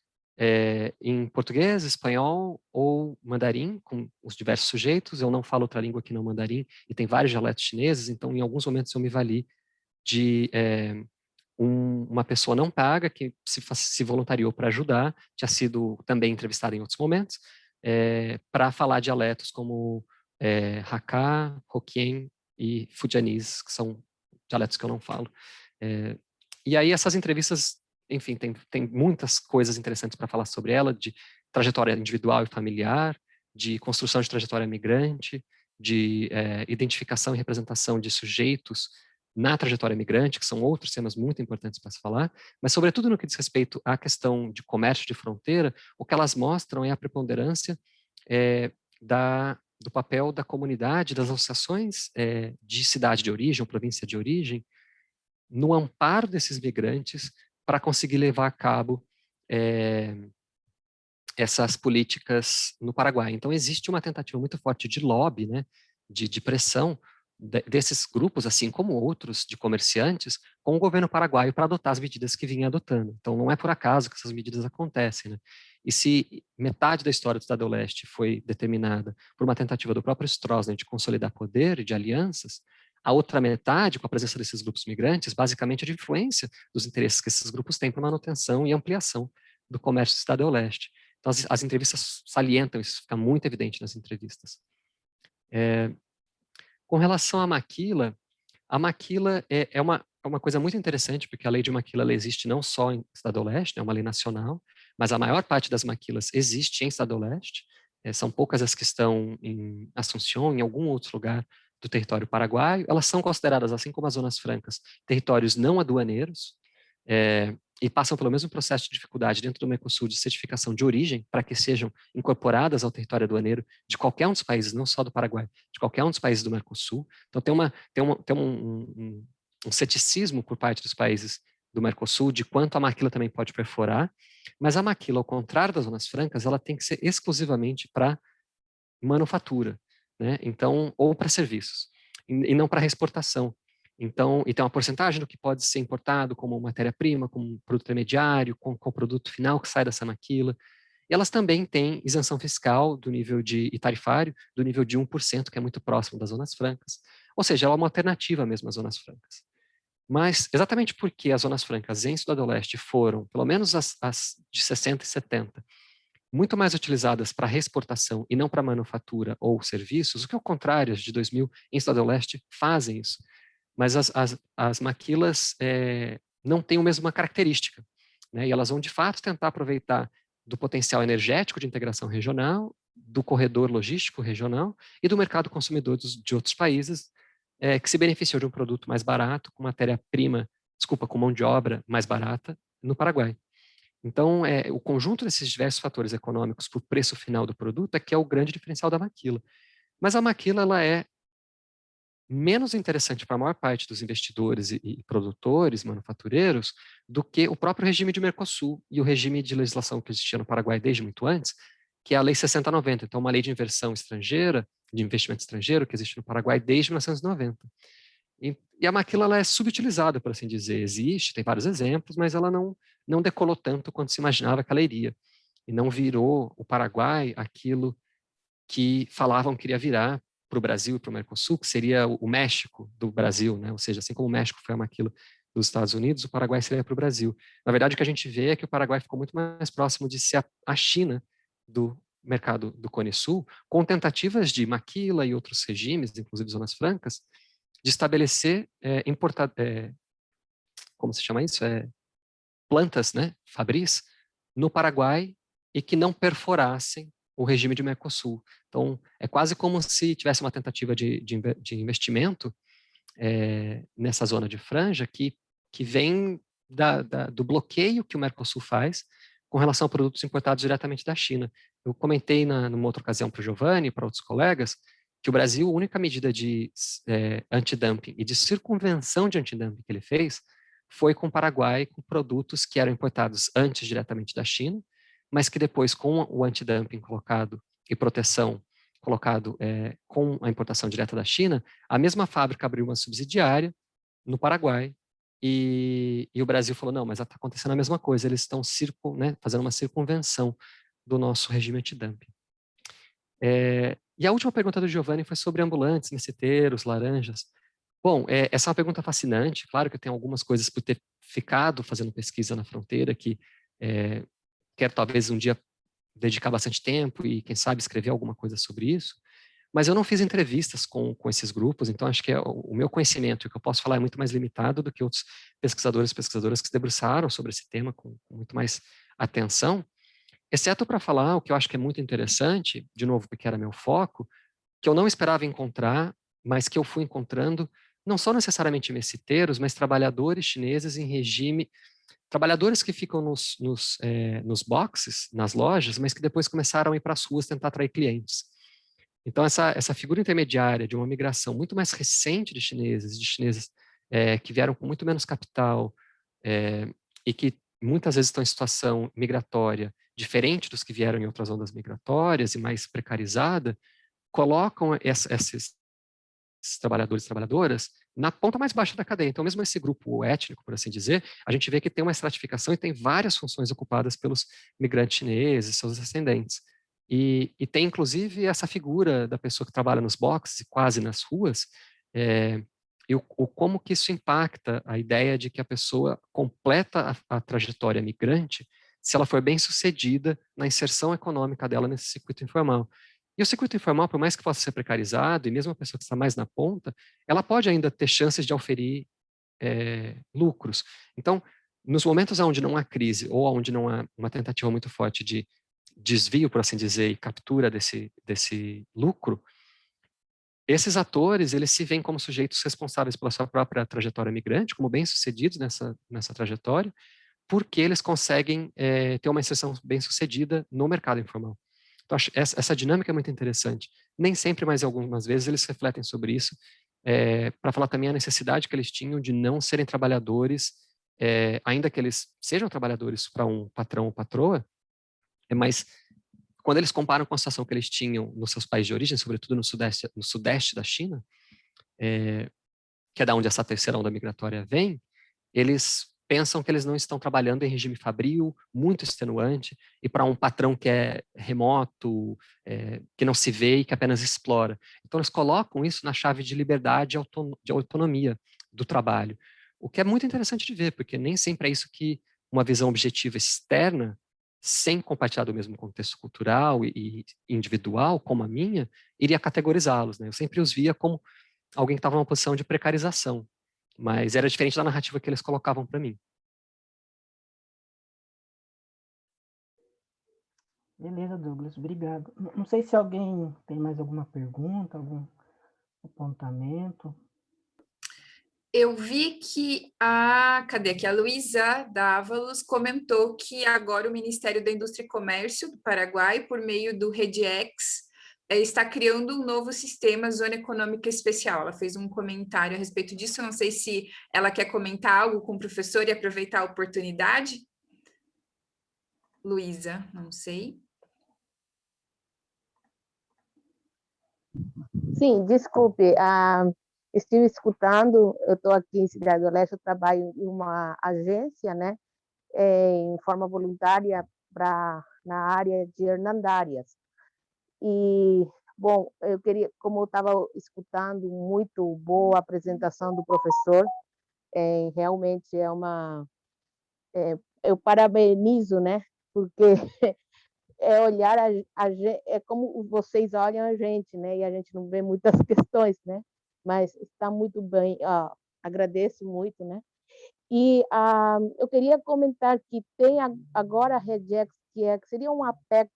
em português, espanhol ou mandarim, com os diversos sujeitos. Eu não falo outra língua que não mandarim, e tem vários dialetos chineses, então em alguns momentos eu me vali de uma pessoa não paga que se voluntariou para ajudar, tinha sido também entrevistada em outros momentos, para falar dialetos como Hakka, Hokkien e Fujianese, que são dialetos que eu não falo. E aí essas entrevistas, enfim, tem muitas coisas interessantes para falar sobre ela, de trajetória individual e familiar, de construção de trajetória migrante, de identificação e representação de sujeitos na trajetória migrante, que são outros temas muito importantes para se falar, mas sobretudo no que diz respeito à questão de comércio de fronteira, o que elas mostram é a preponderância do papel da comunidade, das associações de cidade de origem ou província de origem, no amparo desses migrantes para conseguir levar a cabo essas políticas no Paraguai. Então, existe uma tentativa muito forte de lobby, né, de pressão desses grupos, assim como outros de comerciantes, com o governo paraguaio para adotar as medidas que vinha adotando. Então, não é por acaso que essas medidas acontecem, né? E se metade da história do Estado-Leste foi determinada por uma tentativa do próprio Stroessner de consolidar poder e de alianças, a outra metade, com a presença desses grupos migrantes, basicamente é de influência dos interesses que esses grupos têm para manutenção e ampliação do comércio do Estado-Leste. Então, as entrevistas salientam isso, fica muito evidente nas entrevistas. Com relação à maquila, a maquila é uma coisa muito interessante, porque a lei de maquila ela existe não só em Estado-Leste, é uma lei nacional, mas a maior parte das maquilas existe em Estado-Leste. São poucas as que estão em Assunção, em algum outro lugar do território paraguaio. Elas são consideradas, assim como as zonas francas, territórios não aduaneiros, e passam pelo mesmo processo de dificuldade dentro do Mercosul de certificação de origem, para que sejam incorporadas ao território aduaneiro de qualquer um dos países, não só do Paraguai, de qualquer um dos países do Mercosul. Então tem um ceticismo por parte dos países do Mercosul de quanto a maquila também pode perforar, mas a maquila, ao contrário das zonas francas, ela tem que ser exclusivamente para manufatura, né? Então, ou para serviços, e não para exportação. Então, e tem uma porcentagem do que pode ser importado como matéria-prima, como produto intermediário, com o produto final que sai dessa maquila. E elas também têm isenção fiscal do nível e tarifário do nível de 1%, que é muito próximo das zonas francas. Ou seja, ela é uma alternativa mesmo às zonas francas. Mas, exatamente porque as zonas francas em Estado-Leste foram, pelo menos as de 60 e 70, muito mais utilizadas para reexportação e não para manufatura ou serviços, o que é o contrário, as de 2000 em Estado-Leste fazem isso. Mas as maquilas não têm a mesma característica, né? E elas vão, de fato, tentar aproveitar do potencial energético de integração regional, do corredor logístico regional e do mercado consumidor de outros países que se beneficiou de um produto mais barato, com com mão de obra mais barata no Paraguai. Então, o conjunto desses diversos fatores econômicos para o preço final do produto é que é o grande diferencial da maquila. Mas a maquila ela é menos interessante para a maior parte dos investidores e produtores, manufatureiros, do que o próprio regime de Mercosul e o regime de legislação que existia no Paraguai desde muito antes, que é a Lei 6090, então uma lei de inversão estrangeira, de investimento estrangeiro, que existe no Paraguai desde 1990. E a maquila ela é subutilizada, por assim dizer. Existe, tem vários exemplos, mas ela não decolou tanto quanto se imaginava que ela iria. E não virou o Paraguai aquilo que falavam que iria virar para o Brasil e para o Mercosul, que seria o México do Brasil, né? Ou seja, assim como o México foi a maquila dos Estados Unidos, o Paraguai seria para o Brasil. Na verdade, o que a gente vê é que o Paraguai ficou muito mais próximo de ser a China do mercado do Cone Sul, com tentativas de maquila e outros regimes, inclusive zonas francas, de estabelecer como se chama isso? Plantas, né, fabris, no Paraguai e que não perforassem o regime de Mercosul. Então, é quase como se tivesse uma tentativa de investimento nessa zona de franja que vem do bloqueio que o Mercosul faz com relação a produtos importados diretamente da China. Eu comentei numa outra ocasião para o Giovanni e para outros colegas que o Brasil, a única medida de antidumping e de circunvenção de antidumping que ele fez foi com o Paraguai, com produtos que eram importados antes diretamente da China, mas que depois, com o antidumping colocado e proteção colocado com a importação direta da China, a mesma fábrica abriu uma subsidiária no Paraguai e o Brasil falou, não, mas está acontecendo a mesma coisa, eles estão fazendo uma circunvenção do nosso regime antidumping. E a última pergunta do Giovanni foi sobre ambulantes, necessiteiros, laranjas. Bom, essa é uma pergunta fascinante. Claro que eu tenho algumas coisas por ter ficado fazendo pesquisa na fronteira que quero talvez um dia dedicar bastante tempo e, quem sabe, escrever alguma coisa sobre isso, mas eu não fiz entrevistas com esses grupos, então acho que o meu conhecimento, o que eu posso falar, é muito mais limitado do que outros pesquisadores e pesquisadoras que se debruçaram sobre esse tema com muito mais atenção, exceto para falar o que eu acho que é muito interessante, de novo, porque era meu foco, que eu não esperava encontrar, mas que eu fui encontrando, não só necessariamente messiteiros, mas trabalhadores chineses em regime, trabalhadores que ficam nos boxes, nas lojas, mas que depois começaram a ir para as ruas tentar atrair clientes. Então, essa figura intermediária de uma migração muito mais recente de chineses que vieram com muito menos capital e que muitas vezes estão em situação migratória diferente dos que vieram em outras ondas migratórias e mais precarizada, colocam esses trabalhadores e trabalhadoras na ponta mais baixa da cadeia. Então, mesmo esse grupo étnico, por assim dizer, a gente vê que tem uma estratificação e tem várias funções ocupadas pelos migrantes chineses, seus descendentes. E tem, inclusive, essa figura da pessoa que trabalha nos boxes e quase nas ruas, e como que isso impacta a ideia de que a pessoa completa a trajetória migrante se ela for bem sucedida na inserção econômica dela nesse circuito informal. E o circuito informal, por mais que possa ser precarizado, e mesmo a pessoa que está mais na ponta, ela pode ainda ter chances de oferir lucros. Então, nos momentos onde não há crise ou onde não há uma tentativa muito forte de desvio, por assim dizer, e captura desse lucro, esses atores, eles se veem como sujeitos responsáveis pela sua própria trajetória migrante, como bem-sucedidos nessa trajetória, porque eles conseguem ter uma inserção bem-sucedida no mercado informal. Então, acho essa dinâmica é muito interessante. Nem sempre, mas algumas vezes, eles refletem sobre isso, para falar também a necessidade que eles tinham de não serem trabalhadores, ainda que eles sejam trabalhadores para um patrão ou patroa, mas quando eles comparam com a situação que eles tinham nos seus países de origem, sobretudo no sudeste da China, que é da onde essa terceira onda migratória vem, eles pensam que eles não estão trabalhando em regime fabril, muito extenuante, e para um patrão que é remoto, que não se vê e que apenas explora. Então, eles colocam isso na chave de liberdade e de autonomia do trabalho, o que é muito interessante de ver, porque nem sempre é isso que uma visão objetiva externa, sem compartilhar do mesmo contexto cultural e individual, como a minha, iria categorizá-los, né? Eu sempre os via como alguém que estava numa posição de precarização, mas era diferente da narrativa que eles colocavam para mim. Beleza, Douglas, obrigado. Não sei se alguém tem mais alguma pergunta, algum apontamento. Eu vi que cadê aqui? A Luísa Dávalos comentou que agora o Ministério da Indústria e Comércio do Paraguai, por meio do REDIEX, está criando um novo sistema Zona Econômica Especial. Ela fez um comentário a respeito disso. Eu não sei se ela quer comentar algo com o professor e aproveitar a oportunidade. Luísa, não sei. Sim, desculpe, estive escutando, eu estou aqui em Cidade do Leste, eu trabalho em uma agência, né, em forma voluntária na área de hernandárias. E, bom, eu queria, como eu estava escutando, muito boa a apresentação do professor, realmente eu parabenizo, né, porque olhar é como vocês olham a gente, né? E a gente não vê muitas questões, né? Mas está muito bem, agradeço muito, né? E eu queria comentar que tem agora a REDIEX, que seria um APEX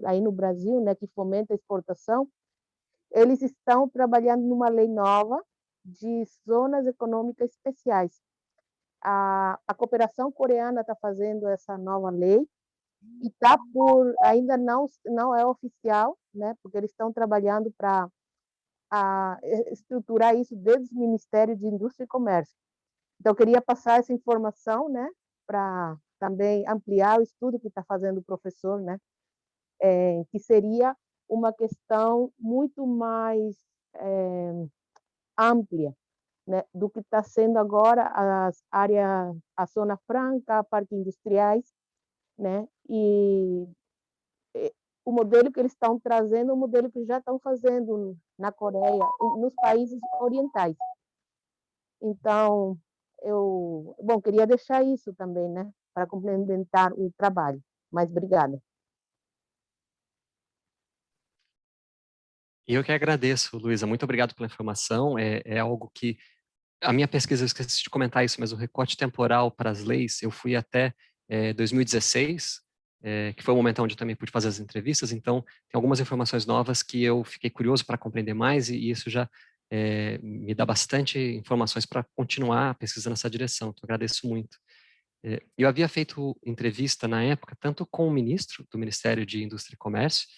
aí no Brasil, né? Que fomenta a exportação. Eles estão trabalhando numa lei nova de zonas econômicas especiais. A cooperação coreana está fazendo essa nova lei, e ainda não é oficial, né? Porque eles estão trabalhando para estruturar isso desde o Ministério de Indústria e Comércio. Então, eu queria passar essa informação, né? Para também ampliar o estudo que está fazendo o professor, né? Que seria uma questão muito mais ampla, né? Do que está sendo agora a Zona Franca, parques industriais, né? E o modelo que eles estão trazendo é um modelo que já estão fazendo na Coreia, nos países orientais. Então, queria deixar isso também, né, para complementar o trabalho. Mas obrigada. E eu que agradeço, Luísa, muito obrigado pela informação, é algo que, a minha pesquisa, eu esqueci de comentar isso, mas o recorte temporal para as leis, eu fui até 2016, que foi o momento onde eu também pude fazer as entrevistas, então tem algumas informações novas que eu fiquei curioso para compreender mais, e isso já me dá bastante informações para continuar a pesquisa nessa direção, então agradeço muito. Eu havia feito entrevista na época, tanto com o ministro do Ministério de Indústria e Comércio,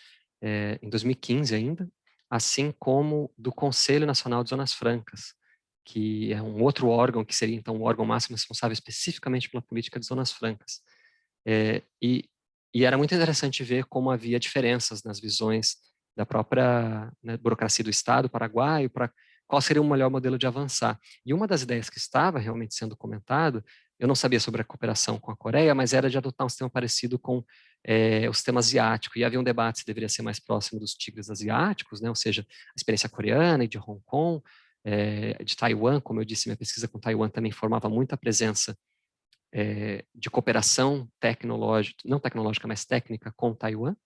em 2015 ainda, assim como do Conselho Nacional de Zonas Francas, que é um outro órgão, que seria então o órgão máximo responsável especificamente pela política de zonas francas. E era muito interessante ver como havia diferenças nas visões da própria, né, burocracia do Estado paraguaio para qual seria o melhor modelo de avançar. E uma das ideias que estava realmente sendo comentado, eu não sabia sobre a cooperação com a Coreia, mas era de adotar um sistema parecido com o sistema asiático, e havia um debate se deveria ser mais próximo dos tigres asiáticos, né, ou seja, a experiência coreana e de Hong Kong, de Taiwan, como eu disse, minha pesquisa com Taiwan também formava muita presença de cooperação tecnológica, não tecnológica, mas técnica com Taiwan,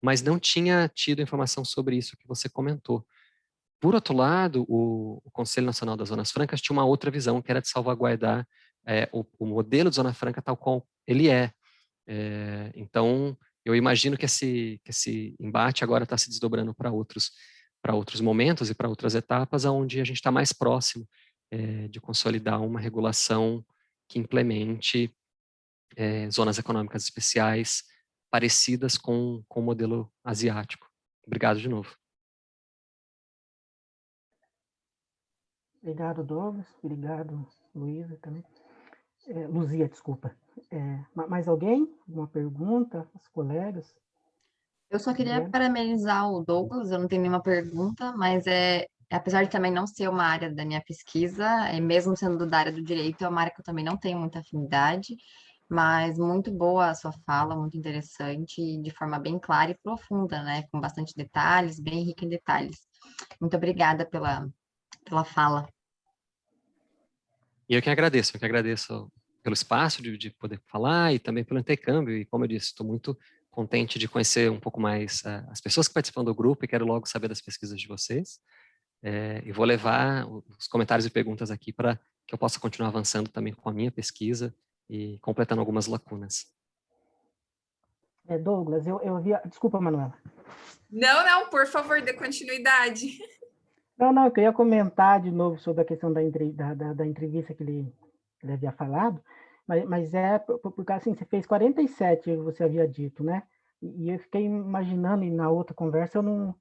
mas não tinha tido informação sobre isso que você comentou. Por outro lado, o Conselho Nacional das Zonas Francas tinha uma outra visão, que era de salvaguardar o modelo de Zona Franca tal qual ele é. Então, eu imagino que esse embate agora está se desdobrando para outros momentos e para outras etapas, onde a gente está mais próximo de consolidar uma regulação que implemente zonas econômicas especiais parecidas com o modelo asiático. Obrigado de novo. Obrigado, Douglas. Obrigado, Luísa também. Luzia, desculpa. Mais alguém? Alguma pergunta? Os colegas? Eu só queria parabenizar o Douglas, eu não tenho nenhuma pergunta, mas apesar de também não ser uma área da minha pesquisa, mesmo sendo da área do direito, é uma área que eu também não tenho muita afinidade, mas muito boa a sua fala, muito interessante, de forma bem clara e profunda, né? Com bastante detalhes, bem rica em detalhes. Muito obrigada pela fala. E eu que agradeço pelo espaço de poder falar e também pelo intercâmbio, e como eu disse, estou muito contente de conhecer um pouco mais as pessoas que participam do grupo e quero logo saber das pesquisas de vocês. E vou levar os comentários e perguntas aqui para que eu possa continuar avançando também com a minha pesquisa e completando algumas lacunas. Douglas, eu havia... Desculpa, Manuela. Não, por favor, dê continuidade. Não, eu queria comentar de novo sobre a questão da entrevista que ele havia falado, mas porque assim, você fez 47, você havia dito, né? E eu fiquei imaginando, e na outra conversa eu não...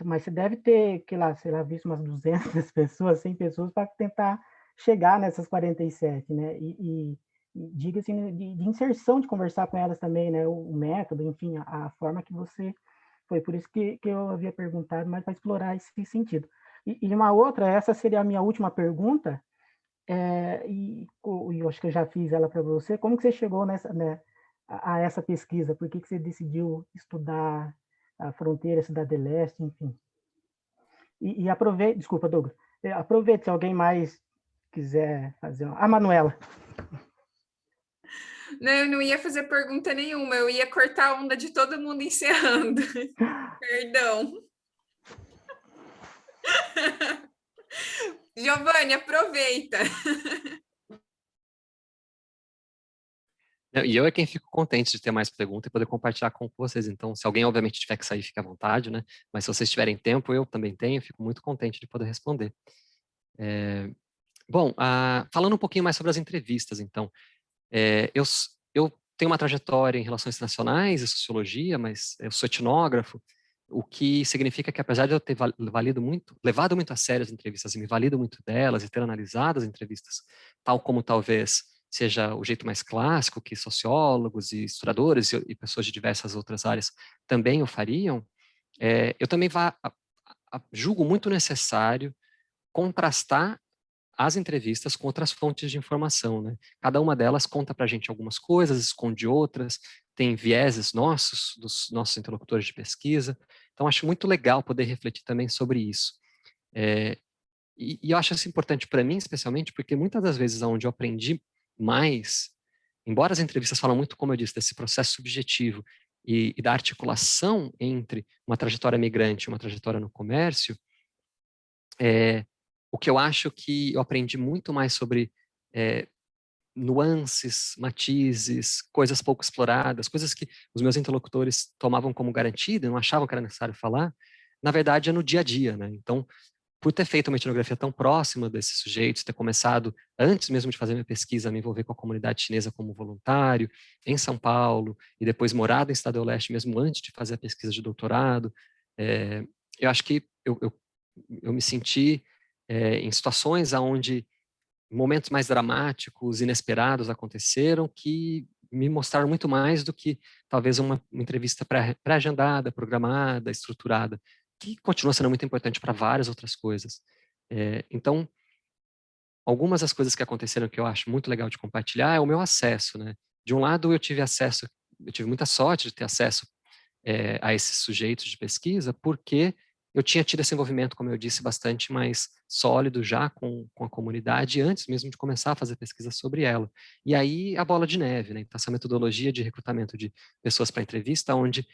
Mas você deve ter, sei lá, visto umas 200 pessoas, 100 pessoas para tentar chegar nessas 47, né? E diga assim, de inserção, de conversar com elas também, né? O método, enfim, a forma que você... Foi por isso que eu havia perguntado, mas para explorar esse sentido. E uma outra, essa seria a minha última pergunta, e eu acho que eu já fiz ela para você. Como que você chegou a essa pesquisa? Por que você decidiu estudar a fronteira, a Cidade do Leste, enfim? E aproveite, desculpa, Douglas, aproveite se alguém mais quiser fazer uma... Manuela. Não, eu não ia fazer pergunta nenhuma, eu ia cortar a onda de todo mundo encerrando. Perdão. Giovanni, aproveita. E eu é quem fico contente de ter mais perguntas e poder compartilhar com vocês. Então, se alguém, obviamente, tiver que sair, fique à vontade, né? Mas se vocês tiverem tempo, eu também tenho, fico muito contente de poder responder. Bom, falando um pouquinho mais sobre as entrevistas, então. Eu tenho uma trajetória em relações internacionais e sociologia, mas eu sou etnógrafo, o que significa que, apesar de eu ter levado muito a sério as entrevistas e me valido muito delas e ter analisado as entrevistas, tal como talvez seja o jeito mais clássico que sociólogos e historiadores e pessoas de diversas outras áreas também o fariam, eu também julgo muito necessário contrastar as entrevistas com outras fontes de informação, né? Cada uma delas conta para a gente algumas coisas, esconde outras, tem vieses dos nossos interlocutores de pesquisa. Então, acho muito legal poder refletir também sobre isso. E eu acho isso importante para mim, especialmente, porque muitas das vezes onde eu aprendi mais, embora as entrevistas falam muito, como eu disse, desse processo subjetivo, e da articulação entre uma trajetória migrante e uma trajetória no comércio, o que eu acho que eu aprendi muito mais sobre nuances, matizes, coisas pouco exploradas, coisas que os meus interlocutores tomavam como garantida, não achavam que era necessário falar, na verdade é no dia a dia, né? Então, por ter feito uma etnografia tão próxima desses sujeitos, ter começado, antes mesmo de fazer minha pesquisa, a me envolver com a comunidade chinesa como voluntário, em São Paulo, e depois morado em Estado do Leste, mesmo antes de fazer a pesquisa de doutorado, eu acho que eu me senti em situações onde momentos mais dramáticos, inesperados aconteceram, que me mostraram muito mais do que talvez uma entrevista pré-agendada, programada, estruturada, que continua sendo muito importante para várias outras coisas. Então, algumas das coisas que aconteceram que eu acho muito legal de compartilhar é o meu acesso, né? De um lado, eu tive muita sorte de ter acesso a esses sujeitos de pesquisa, porque eu tinha tido esse envolvimento, como eu disse, bastante mais sólido já com a comunidade, antes mesmo de começar a fazer pesquisa sobre ela. E aí, a bola de neve, né? Então, essa metodologia de recrutamento de pessoas para entrevista, onde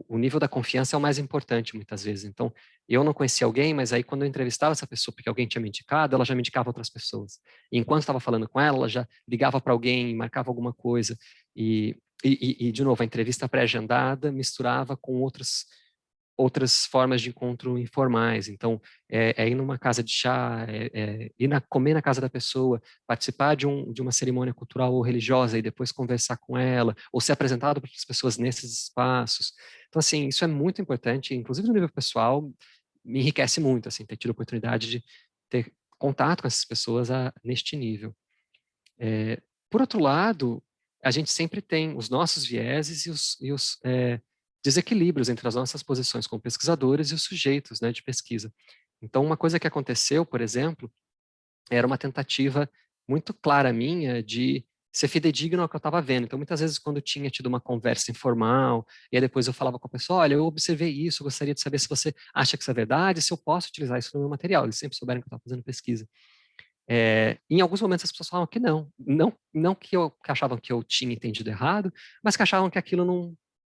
o nível da confiança é o mais importante, muitas vezes. Então, eu não conhecia alguém, mas aí, quando eu entrevistava essa pessoa, porque alguém tinha me indicado, ela já me indicava outras pessoas. E enquanto estava falando com ela já ligava para alguém, marcava alguma coisa. E, de novo, a entrevista pré-agendada misturava com outras formas de encontro informais. Então, ir numa casa de chá, comer na casa da pessoa, participar de uma cerimônia cultural ou religiosa e depois conversar com ela, ou ser apresentado para as pessoas nesses espaços. Então, assim, isso é muito importante, inclusive no nível pessoal, me enriquece muito, assim, ter tido a oportunidade de ter contato com essas pessoas neste nível. Por outro lado, a gente sempre tem os nossos vieses e os desequilíbrios entre as nossas posições como pesquisadores e os sujeitos, né, de pesquisa. Então, uma coisa que aconteceu, por exemplo, era uma tentativa muito clara minha de ser fidedigno ao que eu estava vendo. Então, muitas vezes, quando eu tinha tido uma conversa informal, e aí depois eu falava com a pessoa, olha, eu observei isso, eu gostaria de saber se você acha que isso é verdade, se eu posso utilizar isso no meu material. Eles sempre souberam que eu estava fazendo pesquisa. Em alguns momentos as pessoas falavam que não que achavam que eu tinha entendido errado, mas que achavam que aquilo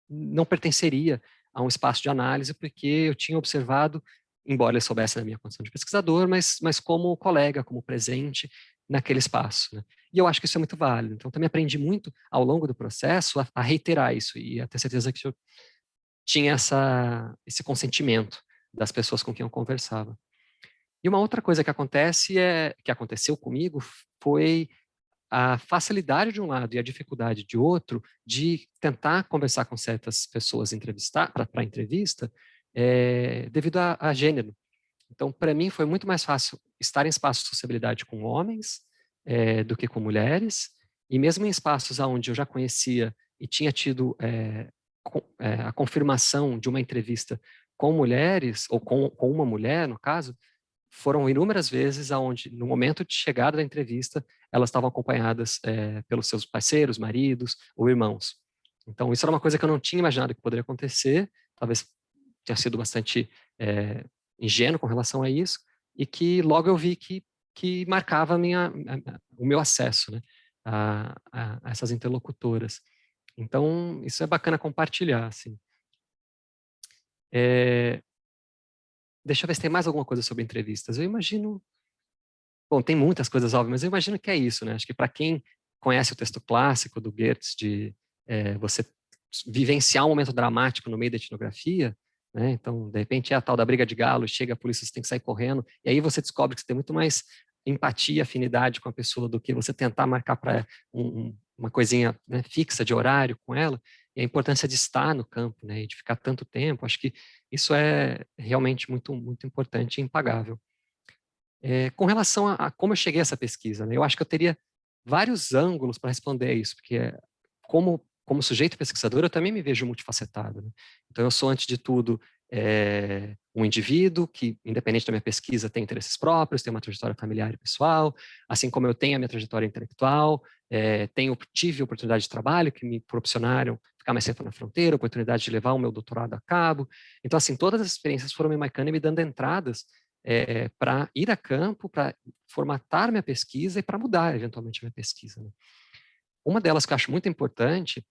não pertenceria a um espaço de análise, porque eu tinha observado, embora eles soubessem da minha condição de pesquisador, mas como colega, como presente naquele espaço, né? E eu acho que isso é muito válido. Então, também aprendi muito ao longo do processo a reiterar isso e a ter certeza que eu tinha esse consentimento das pessoas com quem eu conversava. E uma outra coisa que que aconteceu comigo foi a facilidade de um lado e a dificuldade de outro de tentar conversar com certas pessoas para entrevista devido a gênero. Então, para mim, foi muito mais fácil estar em espaços de sociabilidade com homens do que com mulheres, e mesmo em espaços onde eu já conhecia e tinha tido a confirmação de uma entrevista com mulheres, ou com uma mulher, no caso, foram inúmeras vezes aonde, no momento de chegada da entrevista, elas estavam acompanhadas pelos seus parceiros, maridos ou irmãos. Então, isso era uma coisa que eu não tinha imaginado que poderia acontecer, talvez tenha sido bastante ingênuo com relação a isso, e que logo eu vi que marcava o meu acesso, né, a essas interlocutoras. Então, isso é bacana compartilhar, assim. Deixa eu ver se tem mais alguma coisa sobre entrevistas. Eu imagino... Bom, tem muitas coisas óbvias, mas eu imagino que é isso, né? Acho que para quem conhece o texto clássico do Goethe de você vivenciar um momento dramático no meio da etnografia, né? Então, de repente, é a tal da briga de galo, chega a polícia, você tem que sair correndo, e aí você descobre que você tem muito mais empatia, afinidade com a pessoa do que você tentar marcar para uma coisinha, né, fixa de horário com ela, e a importância de estar no campo, né, e de ficar tanto tempo. Acho que isso é realmente muito, muito importante e impagável. Com relação a como eu cheguei a essa pesquisa, né, eu acho que eu teria vários ângulos para responder a isso, porque como sujeito pesquisador, eu também me vejo multifacetado, né? Então, eu sou, antes de tudo, um indivíduo que, independente da minha pesquisa, tem interesses próprios, tem uma trajetória familiar e pessoal, assim como eu tenho a minha trajetória intelectual, tive oportunidade de trabalho que me proporcionaram ficar mais tempo na fronteira, oportunidade de levar o meu doutorado a cabo. Então, assim, todas as experiências foram me marcando e me dando entradas para ir a campo, para formatar minha pesquisa e para mudar, eventualmente, a minha pesquisa, né? Uma delas que eu acho muito importante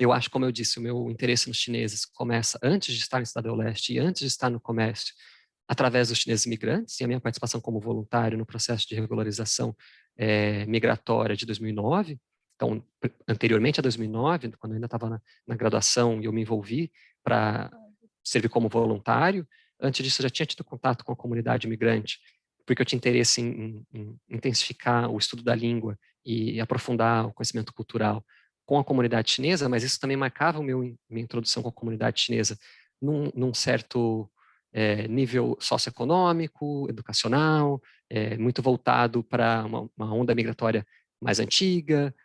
eu acho, como eu disse, o meu interesse nos chineses começa antes de estar no Estado do Leste e antes de estar no comércio, através dos chineses imigrantes, e a minha participação como voluntário no processo de regularização migratória de 2009. Então, anteriormente a 2009, quando eu ainda estava na graduação e eu me envolvi para servir como voluntário, antes disso eu já tinha tido contato com a comunidade imigrante, porque eu tinha interesse em intensificar o estudo da língua e aprofundar o conhecimento cultural com a comunidade chinesa, mas isso também marcava minha introdução com a comunidade chinesa num certo nível socioeconômico, educacional, muito voltado para uma onda migratória mais antiga,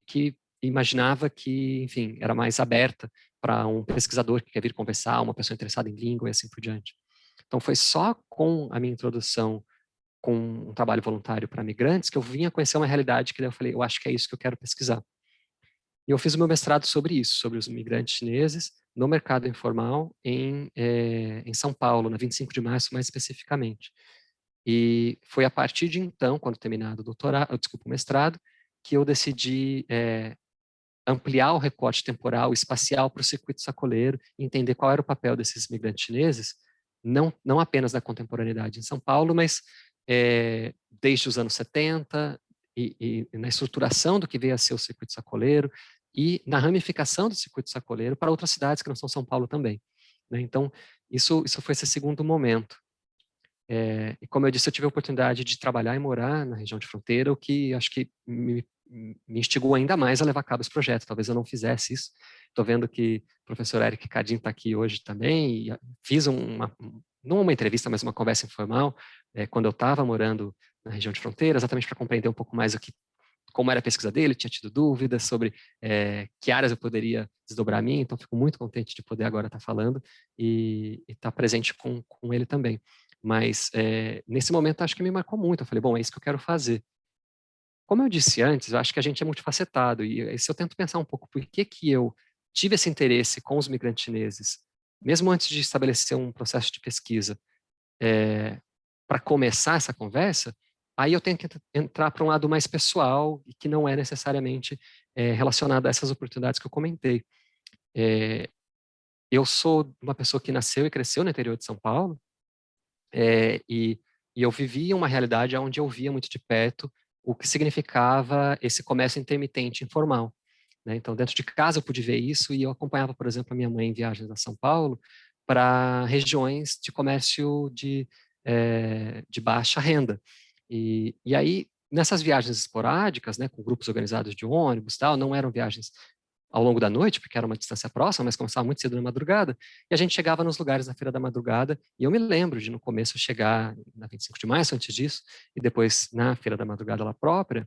que imaginava que, enfim, era mais aberta para um pesquisador que quer vir conversar, uma pessoa interessada em língua e assim por diante. Então, foi só com a minha introdução com um trabalho voluntário para migrantes que eu vinha conhecer uma realidade que daí eu falei, eu acho que é isso que eu quero pesquisar. E eu fiz o meu mestrado sobre isso, sobre os migrantes chineses no mercado informal em São Paulo, na 25 de março, mais especificamente. E foi a partir de então, quando terminado o mestrado, que eu decidi ampliar o recorte temporal e espacial para o circuito sacoleiro e entender qual era o papel desses migrantes chineses, não apenas na contemporaneidade em São Paulo, mas desde os anos 70 e na estruturação do que veio a ser o circuito sacoleiro e na ramificação do circuito sacoleiro para outras cidades que não são São Paulo também. Né? Então, isso foi esse segundo momento. E como eu disse, eu tive a oportunidade de trabalhar e morar na região de fronteira, o que acho que me instigou ainda mais a levar a cabo esse projeto. Talvez eu não fizesse isso. Estou vendo que o professor Eric Cadin está aqui hoje também, e fiz não uma entrevista, mas uma conversa informal, quando eu estava morando na região de fronteira, exatamente para compreender um pouco mais como era a pesquisa dele, tinha tido dúvidas sobre que áreas eu poderia desdobrar a mim, então fico muito contente de poder agora estar falando e estar presente com ele também. Mas nesse momento acho que me marcou muito, eu falei, bom, é isso que eu quero fazer. Como eu disse antes, eu acho que a gente é multifacetado, e se eu tento pensar um pouco por que eu tive esse interesse com os migrantes chineses, mesmo antes de estabelecer um processo de pesquisa, para começar essa conversa, aí eu tenho que entrar para um lado mais pessoal e que não é necessariamente relacionado a essas oportunidades que eu comentei. Eu sou uma pessoa que nasceu e cresceu no interior de São Paulo, e eu vivia uma realidade onde eu via muito de perto o que significava esse comércio intermitente informal. Né? Então, dentro de casa eu pude ver isso e eu acompanhava, por exemplo, a minha mãe em viagens a São Paulo para regiões de comércio de baixa renda. E aí, nessas viagens esporádicas, né, com grupos organizados de ônibus, tal, não eram viagens ao longo da noite, porque era uma distância próxima, mas começava muito cedo na madrugada, e a gente chegava nos lugares na feira da madrugada, e eu me lembro de no começo chegar na 25 de março, antes disso, e depois na feira da madrugada lá própria,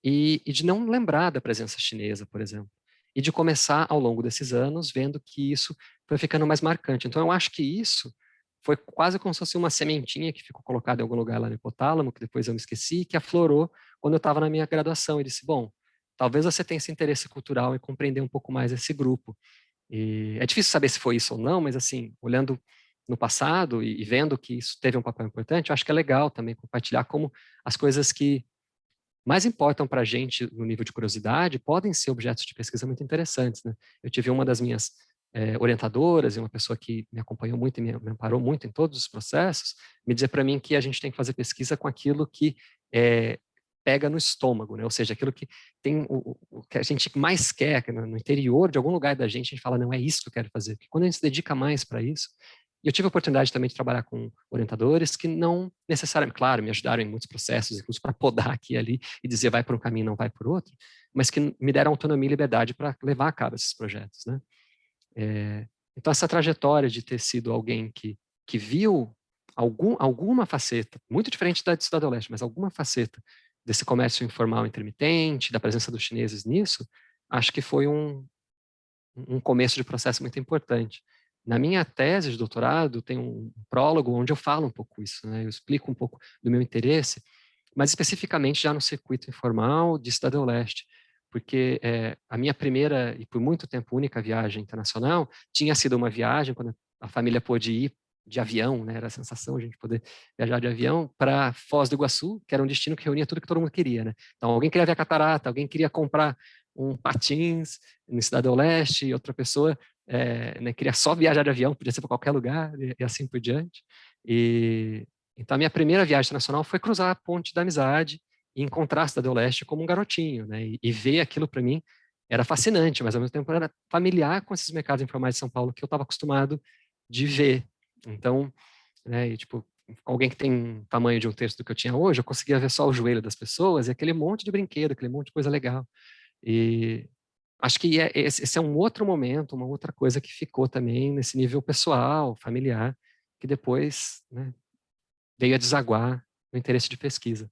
e de não lembrar da presença chinesa, por exemplo, e de começar ao longo desses anos vendo que isso foi ficando mais marcante. Então eu acho que isso foi quase como se fosse uma sementinha que ficou colocada em algum lugar lá no hipotálamo, que depois eu me esqueci, que aflorou quando eu estava na minha graduação, e disse, bom, talvez você tenha esse interesse cultural e compreender um pouco mais esse grupo. E é difícil saber se foi isso ou não, mas assim, olhando no passado e vendo que isso teve um papel importante, eu acho que é legal também compartilhar como as coisas que mais importam para a gente no nível de curiosidade podem ser objetos de pesquisa muito interessantes. Né? Eu tive uma das minhas orientadoras e uma pessoa que me acompanhou muito e me amparou muito em todos os processos, me dizer para mim que a gente tem que fazer pesquisa com aquilo que pega no estômago, né? Ou seja, aquilo que tem o que a gente mais quer, que no interior de algum lugar da gente, a gente fala, não, é isso que eu quero fazer. Porque quando a gente se dedica mais para isso, e eu tive a oportunidade também de trabalhar com orientadores que não necessariamente, claro, me ajudaram em muitos processos, inclusive para podar aqui e ali e dizer vai por um caminho, não vai por outro, mas que me deram autonomia e liberdade para levar a cabo esses projetos, né? Então, essa trajetória de ter sido alguém que viu alguma faceta, muito diferente da de Cidade do Leste, mas alguma faceta desse comércio informal intermitente, da presença dos chineses nisso, acho que foi um começo de processo muito importante. Na minha tese de doutorado, tem um prólogo onde eu falo um pouco isso, né? Eu explico um pouco do meu interesse, mas especificamente já no circuito informal de Cidade do Leste, porque a minha primeira e por muito tempo única viagem internacional tinha sido uma viagem quando a família pôde ir de avião, né? Era a sensação a gente poder viajar de avião para Foz do Iguaçu, que era um destino que reunia tudo que todo mundo queria, né? Então alguém queria ver a catarata, alguém queria comprar um patins no Cidade do Leste, e outra pessoa né, queria só viajar de avião, podia ser para qualquer lugar, e assim por diante. Então, a minha primeira viagem internacional foi cruzar a Ponte da Amizade e encontrar a Cidade do Leste como um garotinho, né, e ver aquilo para mim era fascinante, mas ao mesmo tempo era familiar com esses mercados informais de São Paulo que eu estava acostumado de ver. Então, né, e, tipo, alguém que tem tamanho de um terço do que eu tinha hoje, eu conseguia ver só o joelho das pessoas e aquele monte de brinquedo, aquele monte de coisa legal. E acho que esse é um outro momento, uma outra coisa que ficou também nesse nível pessoal, familiar, que depois, né, veio a desaguar no interesse de pesquisa.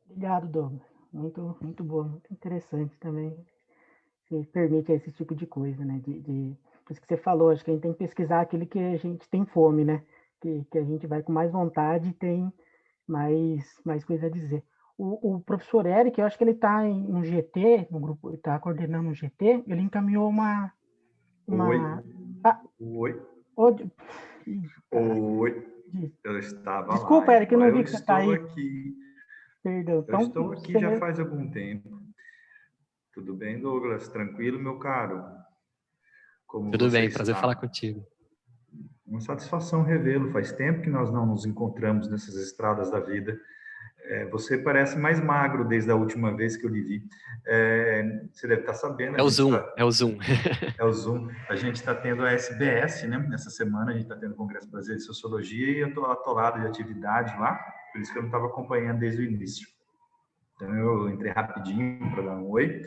Obrigado, Douglas. Muito, muito bom, muito interessante também. Que permite esse tipo de coisa, né? Por isso que você falou, acho que a gente tem que pesquisar aquilo que a gente tem fome, né? Que a gente vai com mais vontade e tem mais coisa a dizer. O professor Eric, eu acho que ele está no GT, no grupo, ele está coordenando um GT, ele encaminhou uma... Oi. Ah, Oi. Oi. Eu estava Desculpa, lá. Eric, eu não vi que você está aí. Aqui. Perdão. Eu estou aqui já faz algum tempo. Tudo bem, Douglas? Tranquilo, meu caro? Como Tudo bem, está? prazer falar contigo. Uma satisfação revê-lo. Faz tempo que nós não nos encontramos nessas estradas da vida. Você parece mais magro desde a última vez que eu lhe vi. Você deve estar sabendo. É o Zoom. É o Zoom. A gente está tendo a SBS, né? Nessa semana a gente está tendo o Congresso Brasileiro de Sociologia e eu estou atolado de atividade lá, por isso que eu não estava acompanhando desde o início. Então eu entrei rapidinho para dar um oi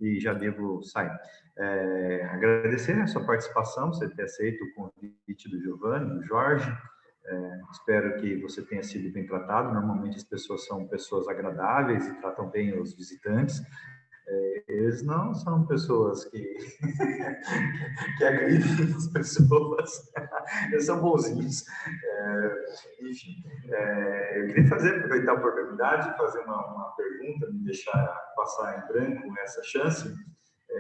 e já devo sair. Agradecer a sua participação, você ter aceito o convite do Giovanni, do Jorge. Espero que você tenha sido bem tratado. Normalmente as pessoas são pessoas agradáveis e tratam bem os visitantes. Eles não são pessoas que agridem as pessoas. Eles são bonzinhos. Enfim, eu queria aproveitar a oportunidade de fazer uma pergunta, não deixar passar em branco essa chance.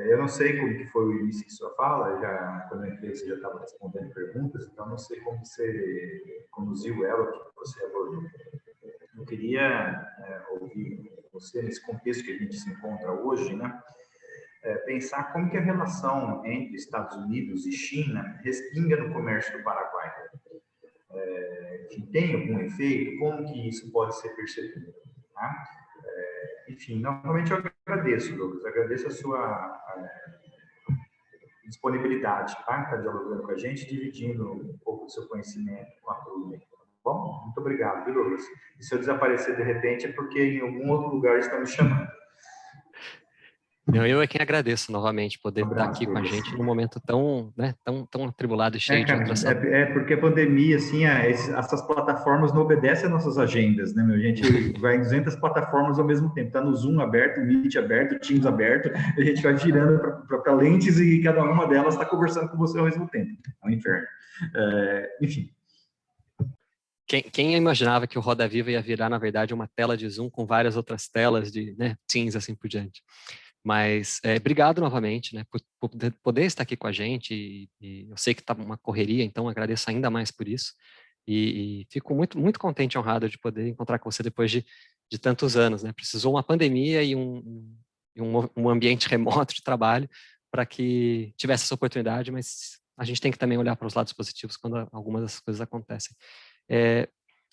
Eu não sei como que foi o início de sua fala, quando eu entrei você já estava respondendo perguntas, então não sei como você conduziu ela, o que você abordou. Eu queria ouvir você, nesse contexto que a gente se encontra hoje, né, pensar como que a relação entre Estados Unidos e China respinga no comércio do Paraguai. Tem algum efeito? Como que isso pode ser percebido? Tá? Enfim, novamente eu agradeço, Douglas, agradeço a sua disponibilidade, tá? Estar dialogando com a gente, dividindo um pouco do seu conhecimento com a turma. Bom, muito obrigado, viu, Douglas? E se eu desaparecer de repente é porque em algum outro lugar estão me chamando. Não, eu é quem agradeço novamente poder estar aqui com a gente num momento tão, né, tão atribulado e cheio de atração. Porque a pandemia, assim, essas plataformas não obedecem às nossas agendas, né, meu? A gente vai em 200 plataformas ao mesmo tempo. Tá no Zoom aberto, Meet aberto, Teams aberto, a gente vai girando para lentes e cada uma delas está conversando com você ao mesmo tempo. É um inferno. Enfim. Quem imaginava que o Roda Viva ia virar, na verdade, uma tela de Zoom com várias outras telas de, né, Teams, assim por diante. Mas obrigado novamente, né, por poder estar aqui com a gente, e eu sei que está uma correria, então agradeço ainda mais por isso, e fico muito, muito contente e honrado de poder encontrar com você depois de tantos anos, né, precisou uma pandemia e um ambiente remoto de trabalho para que tivesse essa oportunidade, mas a gente tem que também olhar para os lados positivos quando algumas dessas coisas acontecem.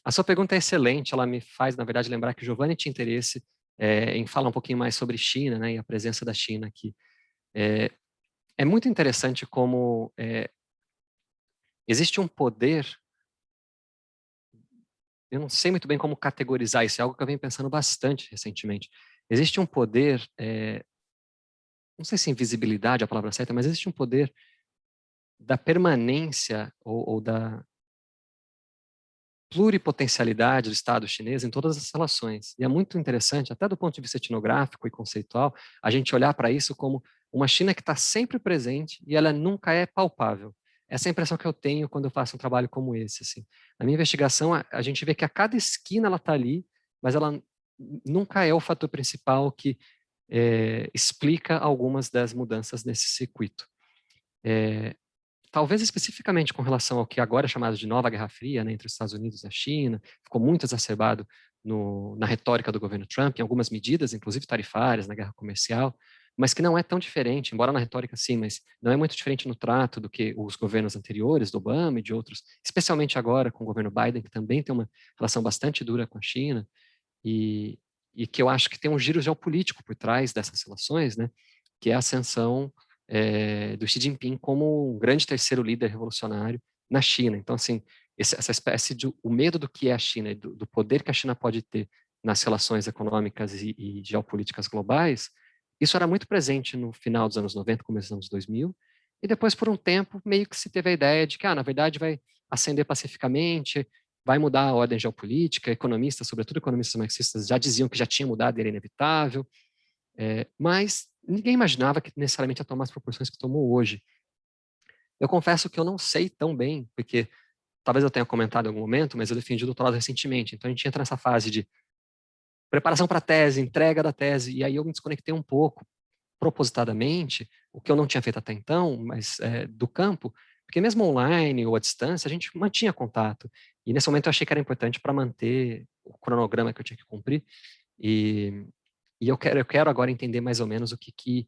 A sua pergunta é excelente, ela me faz, na verdade, lembrar que o Giovanni tinha interesse em falar um pouquinho mais sobre China, né, e a presença da China aqui. É muito interessante como existe um poder, eu não sei muito bem como categorizar isso, é algo que eu venho pensando bastante recentemente. Existe um poder, não sei se invisibilidade é a palavra certa, mas existe um poder da permanência ou da pluripotencialidade do Estado chinês em todas as relações. E é muito interessante, até do ponto de vista etnográfico e conceitual, a gente olhar para isso como uma China que está sempre presente e ela nunca é palpável. Essa é a impressão que eu tenho quando eu faço um trabalho como esse. Assim. Na minha investigação, a gente vê que a cada esquina ela está ali, mas ela nunca é o fator principal que explica algumas das mudanças nesse circuito. Talvez especificamente com relação ao que agora é chamado de nova Guerra Fria, né, entre os Estados Unidos e a China, ficou muito exacerbado na retórica do governo Trump, em algumas medidas, inclusive tarifárias, na guerra comercial, mas que não é tão diferente, embora na retórica sim, mas não é muito diferente no trato do que os governos anteriores, do Obama e de outros, especialmente agora com o governo Biden, que também tem uma relação bastante dura com a China, e que eu acho que tem um giro geopolítico por trás dessas relações, né, que é a ascensão do Xi Jinping como um grande terceiro líder revolucionário na China. Então, assim, essa espécie de o medo do que é a China, do poder que a China pode ter nas relações econômicas e geopolíticas globais, isso era muito presente no final dos anos 90, começo dos anos 2000, e depois, por um tempo, meio que se teve a ideia de que, na verdade, vai ascender pacificamente, vai mudar a ordem geopolítica, economistas, sobretudo economistas marxistas, já diziam que já tinha mudado e era inevitável, mas ninguém imaginava que necessariamente ia tomar as proporções que tomou hoje. Eu confesso que eu não sei tão bem, porque talvez eu tenha comentado em algum momento, mas eu defendi o doutorado recentemente, então a gente entra nessa fase de preparação para a tese, entrega da tese, e aí eu me desconectei um pouco, propositadamente, o que eu não tinha feito até então, mas do campo, porque mesmo online ou à distância, a gente mantinha contato, e nesse momento eu achei que era importante para manter o cronograma que eu tinha que cumprir, e eu quero agora entender mais ou menos o que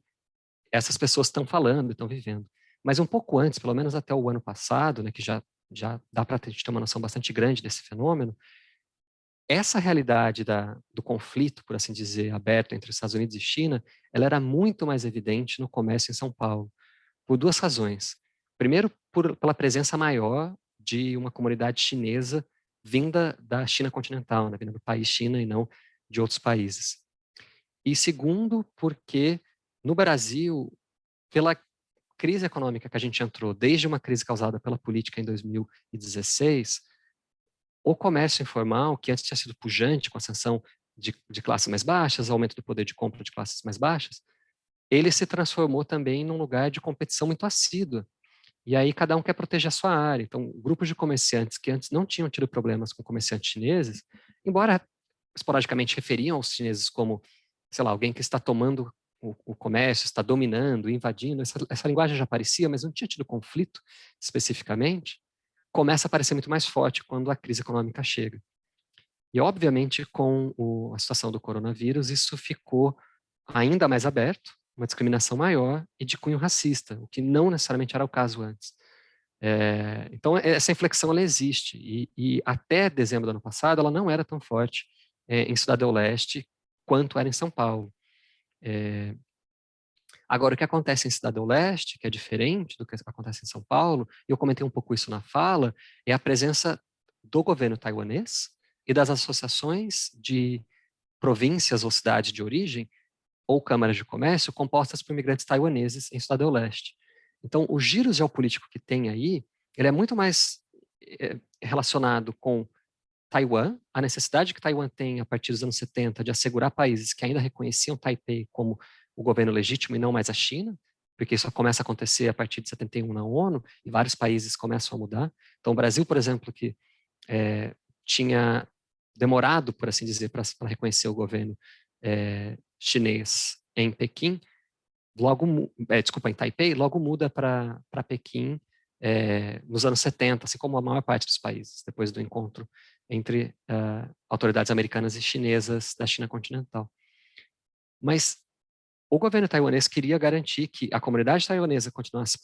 essas pessoas estão falando, estão vivendo. Mas um pouco antes, pelo menos até o ano passado, né, que já dá para a gente ter uma noção bastante grande desse fenômeno, essa realidade do conflito, por assim dizer, aberto entre Estados Unidos e China, ela era muito mais evidente no comércio em São Paulo, por duas razões. Primeiro, pela presença maior de uma comunidade chinesa vinda da China continental, né, vinda do país China e não de outros países. E segundo, porque no Brasil, pela crise econômica que a gente entrou, desde uma crise causada pela política em 2016, o comércio informal, que antes tinha sido pujante com a ascensão de classes mais baixas, aumento do poder de compra de classes mais baixas, ele se transformou também num lugar de competição muito assídua. E aí cada um quer proteger a sua área. Então, grupos de comerciantes que antes não tinham tido problemas com comerciantes chineses, embora esporadicamente referiam aos chineses como, sei lá, alguém que está tomando o comércio, está dominando, invadindo, essa linguagem já aparecia, mas não tinha tido conflito especificamente, começa a aparecer muito mais forte quando a crise econômica chega. E, obviamente, com a situação do coronavírus, isso ficou ainda mais aberto, uma discriminação maior e de cunho racista, o que não necessariamente era o caso antes. Então, essa inflexão ela existe, e até dezembro do ano passado ela não era tão forte em Cidade do Leste quanto era em São Paulo. Agora, o que acontece em Cidade do Leste, que é diferente do que acontece em São Paulo, e eu comentei um pouco isso na fala, é a presença do governo taiwanês e das associações de províncias ou cidades de origem, ou câmaras de comércio, compostas por imigrantes taiwaneses em Cidade do Leste. Então, o giro geopolítico que tem aí, ele é muito mais relacionado com Taiwan, a necessidade que Taiwan tem a partir dos anos 70 de assegurar países que ainda reconheciam Taipei como o governo legítimo e não mais a China, porque isso começa a acontecer a partir de 71 na ONU, e vários países começam a mudar. Então, o Brasil, por exemplo, que tinha demorado, por assim dizer, para reconhecer o governo chinês em Pequim, em Taipei, logo muda para Pequim nos anos 70, assim como a maior parte dos países, depois do encontro entre autoridades americanas e chinesas da China continental. Mas o governo taiwanês queria garantir que a comunidade taiwanesa continuasse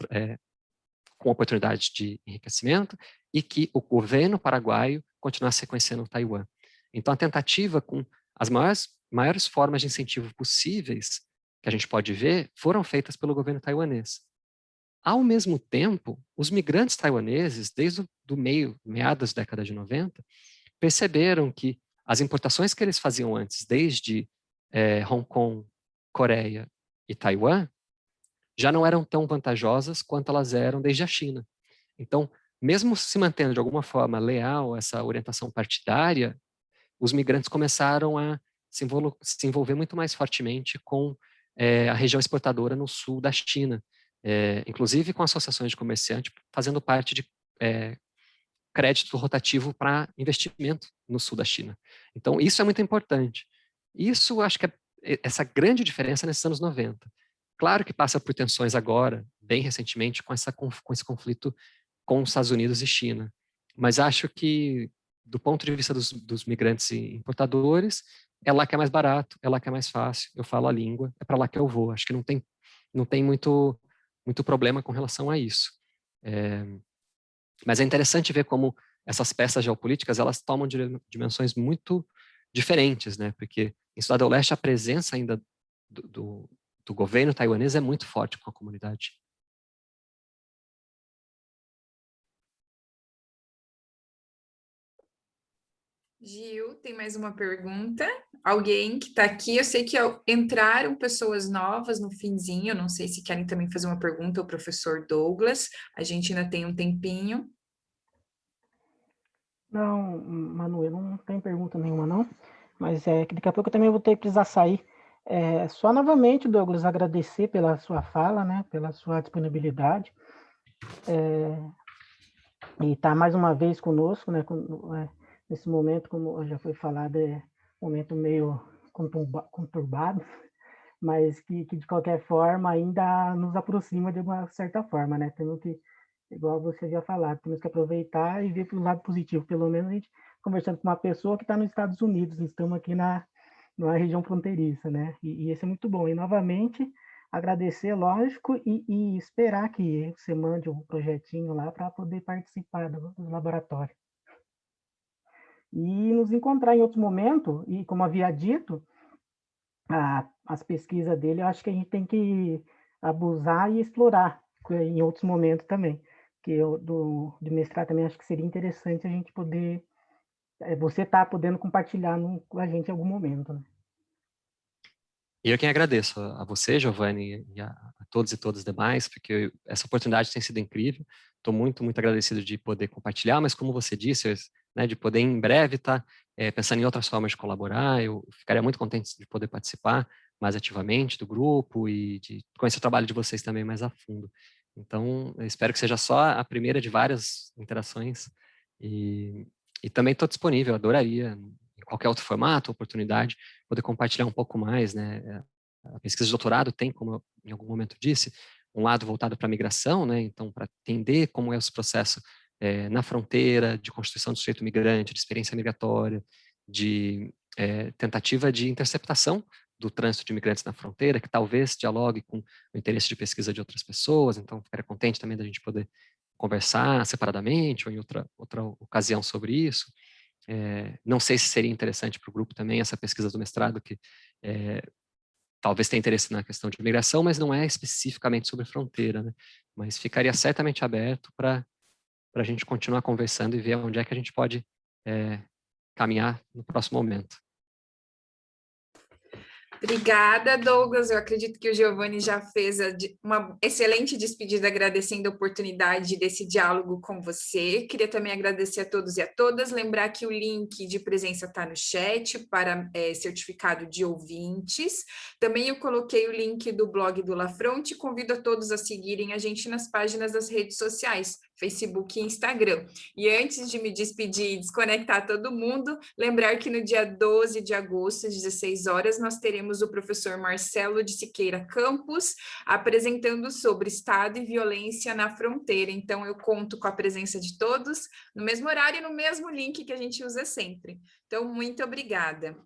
com oportunidade de enriquecimento e que o governo paraguaio continuasse reconhecendo Taiwan. Então, a tentativa com as maiores formas de incentivo possíveis que a gente pode ver foram feitas pelo governo taiwanês. Ao mesmo tempo, os migrantes taiwaneses, desde o meados da década de 90, perceberam que as importações que eles faziam antes, desde Hong Kong, Coreia e Taiwan, já não eram tão vantajosas quanto elas eram desde a China. Então, mesmo se mantendo de alguma forma leal a essa orientação partidária, os migrantes começaram a se envolver muito mais fortemente com a região exportadora no sul da China, inclusive com associações de comerciantes fazendo parte de crédito rotativo para investimento no sul da China. Então, isso é muito importante. Isso, acho que é essa grande diferença nesses anos 90. Claro que passa por tensões agora, bem recentemente, com esse conflito com os Estados Unidos e China. Mas acho que do ponto de vista dos migrantes e importadores, é lá que é mais barato, é lá que é mais fácil, eu falo a língua, é para lá que eu vou. Acho que não tem muito problema com relação a isso. Mas é interessante ver como essas peças geopolíticas, elas tomam dimensões muito diferentes, né? Porque em Cidade do Leste a presença ainda do governo taiwanês é muito forte com a comunidade. Gil, tem mais uma pergunta? Alguém que está aqui, eu sei que entraram pessoas novas no finzinho, não sei se querem também fazer uma pergunta ao professor Douglas, a gente ainda tem um tempinho. Não, Manuel, não tem pergunta nenhuma, não. Mas que daqui a pouco eu também vou ter que precisar sair. Só novamente, Douglas, agradecer pela sua fala, né? Pela sua disponibilidade. E estar mais uma vez conosco, né? Nesse momento, como já foi falado, é um momento meio conturbado, mas que de qualquer forma ainda nos aproxima de uma certa forma, né? Temos que, igual você havia falado, temos que aproveitar e ver pelo lado positivo. Pelo menos a gente conversando com uma pessoa que está nos Estados Unidos, estamos aqui numa região fronteiriça, né? E isso é muito bom. E novamente agradecer, lógico, e esperar que você mande um projetinho lá para poder participar do laboratório. E nos encontrar em outro momento, e como havia dito, as pesquisas dele, eu acho que a gente tem que abusar e explorar em outros momentos também. Que eu, de mestrado também acho que seria interessante a gente poder, você tá podendo compartilhar com a gente em algum momento, né? E eu quem agradeço a você, Giovanni, e a todos e todas demais, porque essa oportunidade tem sido incrível. Estou muito, muito agradecido de poder compartilhar, mas como você disse, né, de poder em breve estar pensando em outras formas de colaborar, eu ficaria muito contente de poder participar mais ativamente do grupo e de conhecer o trabalho de vocês também mais a fundo. Então, eu espero que seja só a primeira de várias interações e também estou disponível, adoraria, em qualquer outro formato, oportunidade, poder compartilhar um pouco mais, né? A pesquisa de doutorado tem, como eu em algum momento disse, um lado voltado para a migração, né? Então, para entender como é esse processo na fronteira, de constituição do sujeito migrante, de experiência migratória, de tentativa de interceptação do trânsito de imigrantes na fronteira, que talvez dialogue com o interesse de pesquisa de outras pessoas, então ficaria contente também da gente poder conversar separadamente ou em outra ocasião sobre isso. Não sei se seria interessante para o grupo também essa pesquisa do mestrado, que talvez tenha interesse na questão de imigração, mas não é especificamente sobre fronteira, né? Mas ficaria certamente aberto para a gente continuar conversando e ver onde é que a gente pode caminhar no próximo momento. Obrigada, Douglas. Eu acredito que o Giovanni já fez uma excelente despedida, agradecendo a oportunidade desse diálogo com você. Queria também agradecer a todos e a todas. Lembrar que o link de presença está no chat para certificado de ouvintes. Também eu coloquei o link do blog do Lafronte. Convido a todos a seguirem a gente nas páginas das redes sociais, Facebook e Instagram. E antes de me despedir e desconectar todo mundo, lembrar que no dia 12 de agosto, às 16 horas, nós teremos o professor Marcelo de Siqueira Campos apresentando sobre Estado e violência na fronteira. Então, eu conto com a presença de todos no mesmo horário e no mesmo link que a gente usa sempre. Então, muito obrigada.